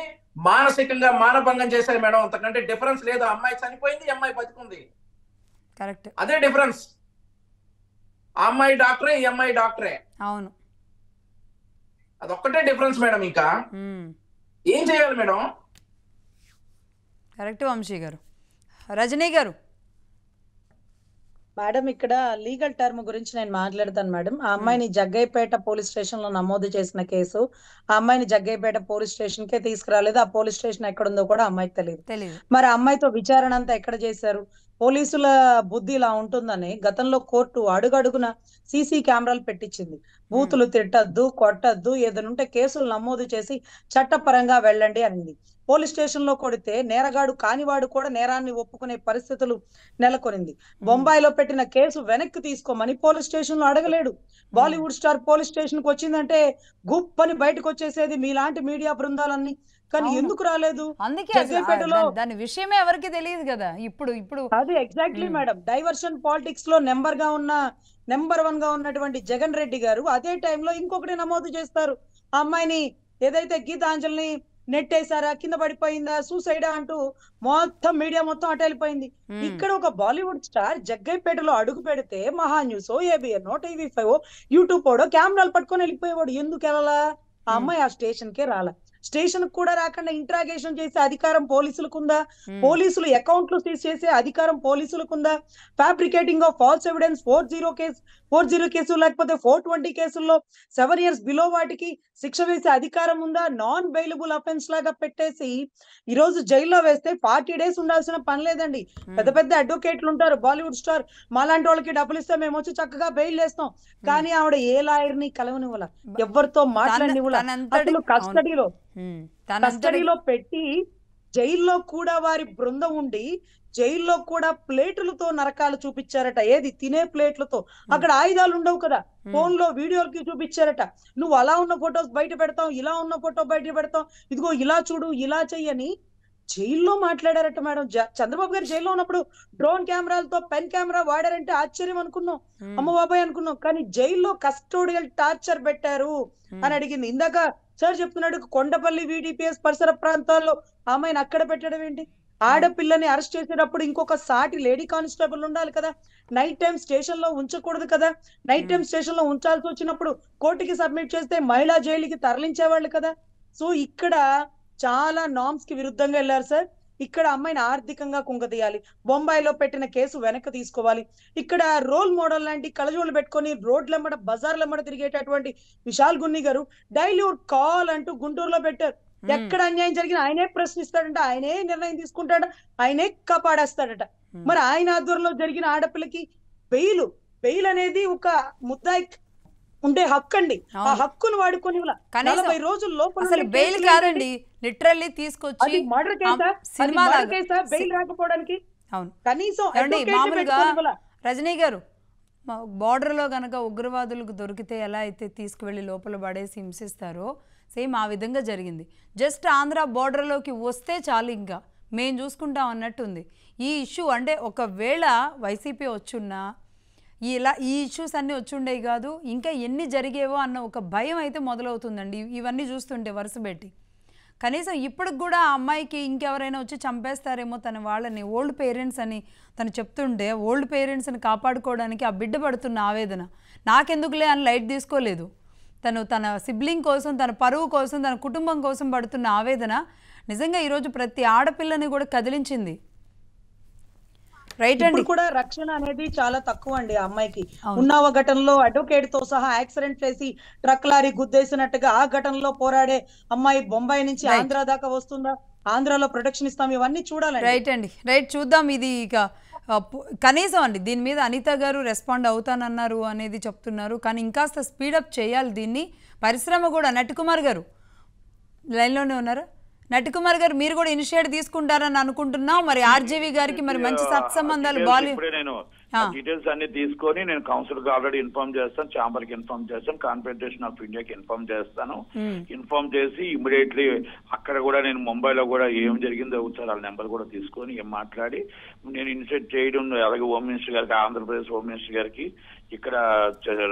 మానసికంగా మానభంగం చేశాయి మేడం. అంతకంటే డిఫరెన్స్ లేదు. అమ్మాయి చనిపోయింది, ఈ అమ్మాయి బతికుంది, కరెక్ట్, అదే డిఫరెన్స్. ఆ అమ్మాయి డాక్టరే, ఈ అమ్మాయి డాక్టరే. అవును, అదొక్కటే డిఫరెన్స్ మేడం. ఇంకా ఏం చేయాలి మేడం? కరెక్ట్ వంశీ గారు. రజనీ గారు. మేడం ఇక్కడ లీగల్ టర్మ్ గురించి నేను మాట్లాడతాను మేడం. ఆ అమ్మాయిని జగ్గయ్యపేట పోలీస్ స్టేషన్ లో నమోదు చేసిన కేసు, ఆ అమ్మాయిని జగ్గయ్యపేట పోలీస్ స్టేషన్ కే తీసుకురాలేదు. ఆ పోలీస్ స్టేషన్ ఎక్కడుందో కూడా అమ్మాయికి తెలియదు. మరి ఆ అమ్మాయితో విచారణ అంతా ఎక్కడ చేశారు? పోలీసుల బుద్ధి ఇలా ఉంటుందని గతంలో కోర్టు అడుగడుగున సీసీ కెమెరాలు పెట్టించింది. బూతులు తిట్టద్దు, కొట్టద్దు, ఏదైనా కేసులు నమోదు చేసి చట్టపరంగా వెళ్ళండి అనింది. పోలీస్ స్టేషన్ లో కొడితే నేరగాడు కానివాడు కూడా నేరాన్ని ఒప్పుకునే పరిస్థితులు నెలకొనింది. బొంబాయిలో పెట్టిన కేసు వెనక్కి తీసుకోమని పోలీస్ స్టేషన్ లో అడగలేడు. బాలీవుడ్ స్టార్ పోలీస్ స్టేషన్ కు వచ్చిందంటే గుప్పని బయటకు వచ్చేసేది మీలాంటి మీడియా బృందాలన్నీ. కానీ ఎందుకు రాలేదు? జగ్గయ్యపేటలో దాని విషయమే ఎవరికి తెలియదు కదా. ఇప్పుడు అది ఎగ్జాక్ట్లీ మేడం. డైవర్షన్ పాలిటిక్స్ లో నెంబర్ 1 గా ఉన్నటువంటి జగన్ రెడ్డి గారు అదే టైంలో ఇంకొకటి నమోదు చేస్తారు. ఆ అమ్మాయిని ఏదైతే గీతాంజలిని నెట్టేశారా, కింద పడిపోయిందా, సూసైడా అంటూ మొత్తం మీడియా మొత్తం అటు వెళ్ళిపోయింది. ఇక్కడ ఒక బాలీవుడ్ స్టార్ జగ్గయ్యపేటలో అడుగు పెడితే మహా న్యూస్, ఏబిఎన్, టీవీ5, యూట్యూబ్ కెమెరాలు పట్టుకొని వెళ్ళిపోయేవాడు. ఎందుకు వెళ్ళాలా? ఆ అమ్మాయి ఆ స్టేషన్ కే రాలా. స్టేషన్ కూడా రాకుండా ఇంట్రాగేషన్ చేసే అధికారం పోలీసులకుందా? పోలీసులు అకౌంట్లు సీజ్ చేసే అధికారం పోలీసులకుందా? Fabricating of false evidence 40 case లేకపోతే 420 కేసుల్లో 7 years బిలో వాటికి శిక్ష వేసే అధికారం ఉందా? నాన్ బెయిలబుల్ అఫెన్స్ లాగా పెట్టేసి ఈ రోజు జైల్లో వేస్తే 40 days ఉండాల్సిన పని లేదండి. పెద్ద పెద్ద అడ్వకేట్లు ఉంటారు, బాలీవుడ్ స్టార్, మాలాంటి వాళ్ళకి డబ్బులు ఇస్తే మేము వచ్చి చక్కగా బెయిల్ చేస్తాం. కానీ ఆవిడ ఏ లాయర్ ని కలవనివ్వాల, ఎవరితో మాట్లాడనివ్వాల. అసలు కస్టడీలో పెట్టి జైల్లో కూడా వారి బృందం ఉండి జైల్లో కూడా ప్లేట్లతో నరకాలు చూపించారట. ఏది? తినే ప్లేట్లతో. అక్కడ ఆయుధాలు ఉండవు కదా, ఫోన్ లో వీడియోలకి చూపించారట. నువ్వు అలా ఉన్న ఫొటోస్ బయట పెడతాం, ఇలా ఉన్న ఫోటో బయట పెడతాం, ఇదిగో ఇలా చూడు, ఇలా చెయ్యని జైల్లో మాట్లాడారట మేడం. చంద్రబాబు గారు జైల్లో ఉన్నప్పుడు డ్రోన్ కెమెరాలతో పెన్ కెమెరా వాడారంటే ఆశ్చర్యం అనుకున్నాం, అమ్మ బాబాయ్ అనుకున్నాం. కానీ జైల్లో కస్టోడియల్ టార్చర్ పెట్టారు అని అడిగింది. ఇందాక సార్ చెప్తున్నాడు, కొండపల్లి VDPS పరిసర ప్రాంతాల్లో అమ్మాయిని అక్కడ పెట్టడం ఏంటి? ఆడపిల్లని అరెస్ట్ చేసేటప్పుడు ఇంకొక సాటి లేడీ కానిస్టేబుల్ ఉండాలి కదా. నైట్ టైం స్టేషన్ లో ఉంచకూడదు కదా. నైట్ టైం స్టేషన్ లో ఉంచాల్సి వచ్చినప్పుడు కోర్టుకి సబ్మిట్ చేస్తే మహిళా జైలుకి తరలించేవాళ్ళు కదా. సో ఇక్కడ చాలా నార్మ్స్ కి విరుద్ధంగా వెళ్ళారు సార్. ఇక్కడ అమ్మాయిని ఆర్థికంగా కుంగదీయాలి, బొంబాయిలో పెట్టిన కేసు వెనక్కి తీసుకోవాలి. ఇక్కడ రోల్ మోడల్ లాంటి కళ్ళజోళ్ళు పెట్టుకొని రోడ్లెమ్మడ బజార్లెమ్మడ తిరిగేటటువంటి విశాల్ గున్ని గారు డైలీ కాల్ అంటూ గుంటూరులో పెట్టారు. ఎక్కడ అన్యాయం జరిగినా ఆయనే ప్రశ్నిస్తాడంట, ఆయనే నిర్ణయం తీసుకుంటాడ, ఆయనే కాపాడేస్తాడట. మరి ఆయన ఆధ్వర్యంలో జరిగిన ఆడపిల్లకి బెయిల్ అనేది ఒక ముద్దాయి ఉండే హక్కు అండి. ఆ హక్కును వాడుకొని 40 రోజుల లోపల బెయిల్ కాదండి, లిటరల్లీ తీసుకొచ్చి మర్డర్ కేసా బెయిల్ రాకపోవడానికి కనీసం మామూలుగా. రజనీ గారు, బార్డర్లో గనక ఉగ్రవాదులకు దొరికితే ఎలా అయితే తీసుకువెళ్ళి లోపల పడేసి హింసిస్తారో సేమ్ ఆ విధంగా జరిగింది. జస్ట్ ఆంధ్ర బార్డర్లోకి వస్తే చాలు, ఇంకా మేము చూసుకుంటాం అన్నట్టుంది ఈ ఇష్యూ. అంటే ఒకవేళ వైసీపీ వచ్చున్నా ఈ ఇష్యూస్ అన్నీ వచ్చుండేవి కాదు, ఇంకా ఎన్ని జరిగేవో అన్న ఒక భయం అయితే మొదలవుతుందండి ఇవన్నీ చూస్తుంటే వరుస పెట్టి. కనీసం ఇప్పటికి కూడా ఆ అమ్మాయికి ఇంకెవరైనా వచ్చి చంపేస్తారేమో తన వాళ్ళని, ఓల్డ్ పేరెంట్స్ అని తను చెప్తుంటే ఓల్డ్ పేరెంట్స్ని కాపాడుకోవడానికి ఆ బిడ్డ పడుతున్న ఆవేదన నాకెందుకులే అని లైట్ తీసుకోలేదు. తన సిబ్లింగ్ కోసం, తన పరువు కోసం, తన కుటుంబం కోసం పడుతున్న ఆవేదన నిజంగా ఈరోజు ప్రతి ఆడపిల్లని కూడా కదిలించింది. రైట్ అండి. ఇప్పుడు కూడా రక్షణ అనేది చాలా తక్కువ అండి ఆ అమ్మాయికి. ఉన్నావ ఘటనలో అడ్వకేట్ తో సహా యాక్సిడెంట్ చేసి ట్రక్ లారీ గుద్దేసినట్టుగా ఆ ఘటనలో పోరాడే అమ్మాయి బొంబాయి నుంచి ఆంధ్ర దాకా వస్తుందా? ఆంధ్రాలో ప్రొటెక్షన్ ఇస్తాం, ఇవన్నీ చూడాలి. రైట్ అండి, రైట్. చూద్దాం. ఇది ఇక కనీసం అండి దీని మీద అనిత గారు రెస్పాండ్ అవుతానన్నారు అనేది చెప్తున్నారు, కానీ ఇంకాస్త స్పీడప్ చేయాలి దీన్ని. పరిశ్రమ కూడా, నటికుమార్ గారు లైన్లోనే ఉన్నారు. నటికుమార్ గారు మీరు కూడా ఇనిషియేట్ తీసుకుంటారని అనుకుంటున్నాం. మరి ఆర్జేవి గారికి మరి మంచి సత్సంబంధాలు డీటెయిల్స్ అన్ని తీసుకొని నేను కౌన్సిల్ కి ఆల్రెడీ ఇన్ఫార్మ్ చేస్తాను, ఛాంబర్ కి ఇన్ఫార్మ్ చేస్తాను, కాన్ఫెడరేషన్ ఆఫ్ ఇండియాకి ఇన్ఫార్మ్ చేస్తాను. ఇన్ఫార్మ్ చేసి ఇమీడియట్లీ అక్కడ కూడా నేను ముంబైలో కూడా ఏం జరిగిందో ఒకసారి వాళ్ళ నెంబర్ కూడా తీసుకొని ఏం మాట్లాడి నేను ఇనిషియేట్ చేయడం, అలాగే హోమ్ మినిస్టర్ గారికి, ఆంధ్రప్రదేశ్ హోమ్ మినిస్టర్ గారికి, ఇక్కడ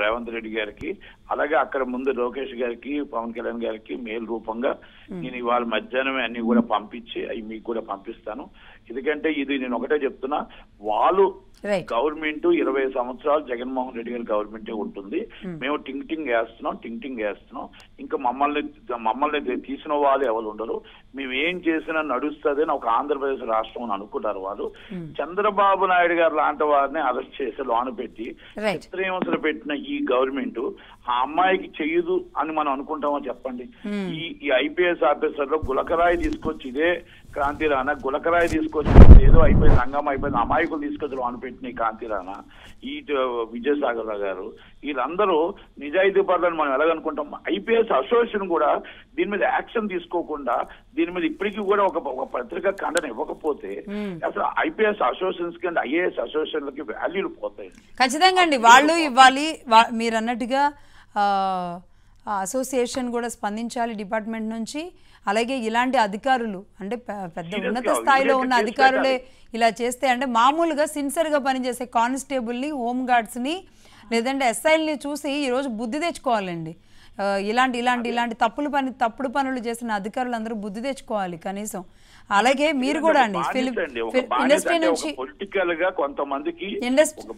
రేవంత్ రెడ్డి గారికి, అలాగే అక్కడ ముందు లోకేష్ గారికి, పవన్ కళ్యాణ్ గారికి మెయిల్ రూపంగా నేను ఇవాళ మధ్యాహ్నమే అన్ని కూడా పంపించి అవి మీకు కూడా పంపిస్తాను. ఎందుకంటే ఇది నేను ఒకటే చెప్తున్నా, వాళ్ళు గవర్నమెంట్ 20 సంవత్సరాలు జగన్మోహన్ రెడ్డి గారి గవర్నమెంటే ఉంటుంది. మేము టింగ్ వేస్తున్నాం. ఇంకా మమ్మల్ని తీసిన వాళ్ళు ఎవరు ఉండరు. మేము ఏం చేసినా నడుస్తుంది అని ఒక ఆంధ్రప్రదేశ్ రాష్ట్రం అని అనుకుంటారు వాళ్ళు. చంద్రబాబు నాయుడు గారు లాంటి వారిని అరెస్ట్ చేసి లోన పెట్టి చిత్రహింసలు పెట్టిన ఈ గవర్నమెంట్ ఆ అమ్మాయికి చెయ్యదు అని మనం అనుకుంటామో చెప్పండి. ఈ ఐపీఎస్ ఆఫీసర్లో గులకరాయి తీసుకొచ్చి, ఇదే క్రాంతి రాణా గులకరాయి తీసుకొచ్చి ఏదో అయిపోయింది, హంగామా అయిపోయింది, అమాయకులు తీసుకొచ్చి లోన పెట్టిన క్రాంతి రాణా, ఈ విజయసాగర్ రావు గారు, వీళ్ళందరూ నిజాయితీ పరులని మనం ఎలాగనుకుంటాం. ఐపీఎస్ అసోసియేషన్ కూడా దీని మీద యాక్షన్ తీసుకోకుండా, దీని మీద ఇప్పటికీ కూడా ఒక పత్రిక ఖండన ఇవ్వకపోతే అసలు ఐపీఎస్ అసోసియేషన్స్ కి, ఐఏఎస్ అసోసియేషన్లకి వాల్యూలు పోతాయి. ఖచ్చితంగా అండి, వాళ్ళు ఇవ్వాలి. మీరు అన్నట్టుగా అసోసియేషన్ కూడా స్పందించాలి డిపార్ట్మెంట్ నుంచి. అలాగే ఇలాంటి అధికారులు అంటే పెద్ద ఉన్నత స్థాయిలో ఉన్న అధికారులే ఇలా చేస్తే, అంటే మామూలుగా సిన్సియర్గా పనిచేసే కానిస్టేబుల్ని, హోంగార్డ్స్ని, లేదంటే ఎస్ఐల్ని చూసి ఈరోజు బుద్ధి తెచ్చుకోవాలండి. ఇలాంటి తప్పుడు పనులు చేసిన అధికారులు అందరూ బుద్ధి తెచ్చుకోవాలి కనీసం. అలాగే మీరు కూడా అండి ఇండస్ట్రీ నుంచి పొలిటికల్ గా కొంతమందికి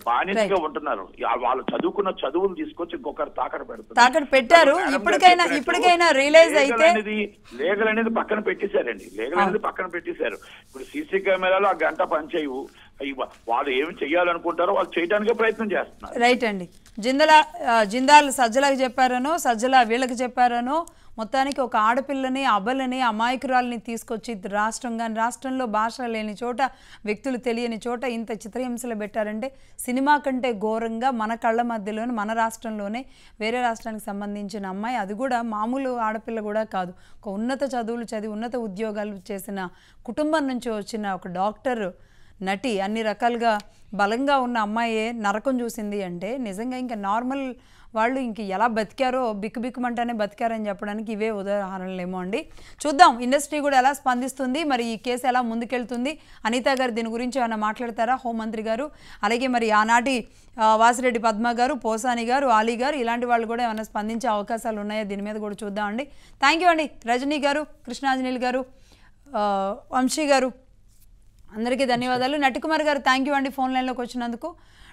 బానిసగా ఉంటున్నారు. వాళ్ళు చదువుకున్న చదువులు తీసుకొచ్చి ఇంకొకరు తాకడ పెట్టారు. ఇప్పటికైనా రియలైజ్ అయితే లీగల్ అనేది పక్కన పెట్టేశారండి. లీగల్ అనేది పక్కన పెట్టేశారు. ఇప్పుడు సీసీ కెమెరాలు ఆ గంట పనిచేయవు. వాళ్ళు ఏమి చెయ్యాలనుకుంటారో వాళ్ళు చేయడానికే ప్రయత్నం చేస్తున్నారు. రైట్ అండి. జిందాల్ సజ్జలకు చెప్పారనో, సజ్జల వీళ్ళకి చెప్పారనో, మొత్తానికి ఒక ఆడపిల్లని, అబలని, అమాయకురాలని తీసుకొచ్చి రాష్ట్రంలో భాష లేని చోట, వ్యక్తులు తెలియని చోట ఇంత చిత్రహింసలు పెట్టారంటే సినిమా కంటే ఘోరంగా మన కళ్ళ మధ్యలోనే, మన రాష్ట్రంలోనే వేరే రాష్ట్రానికి సంబంధించిన అమ్మాయి, అది కూడా మామూలు ఆడపిల్ల కూడా కాదు, ఒక ఉన్నత చదువులు చదివి ఉన్నత ఉద్యోగాలు చేసిన కుటుంబం నుంచి వచ్చిన ఒక డాక్టర్, నటి, అన్ని రకాలుగా బలంగా ఉన్న అమ్మాయే నరకం చూసింది అంటే నిజంగా ఇంకా నార్మల్ వాళ్ళు ఇంక ఎలా బతికారో, బిక్కుబిక్కుమంటానే బతికారని చెప్పడానికి ఇవే ఉదాహరణలేమో అండి. చూద్దాం ఇండస్ట్రీ కూడా ఎలా స్పందిస్తుంది, మరి ఈ కేసు ఎలా ముందుకెళ్తుంది. అనిత గారు దీని గురించి ఏమైనా మాట్లాడతారా, హోంమంత్రి గారు? అలాగే మరి ఆనాటి వాసిరెడ్డి పద్మ గారు, పోసాని గారు, ఆలీ గారు, ఇలాంటి వాళ్ళు కూడా ఏమైనా స్పందించే అవకాశాలు ఉన్నాయో దీని మీద కూడా చూద్దామండి. థ్యాంక్ యూ అండి రజనీ గారు, కృష్ణాంజనేయులు గారు, వంశీ గారు, అందరికీ ధన్యవాదాలు. నటికుమార్ గారు థ్యాంక్ యూ అండి ఫోన్ లైన్లోకి వచ్చినందుకు.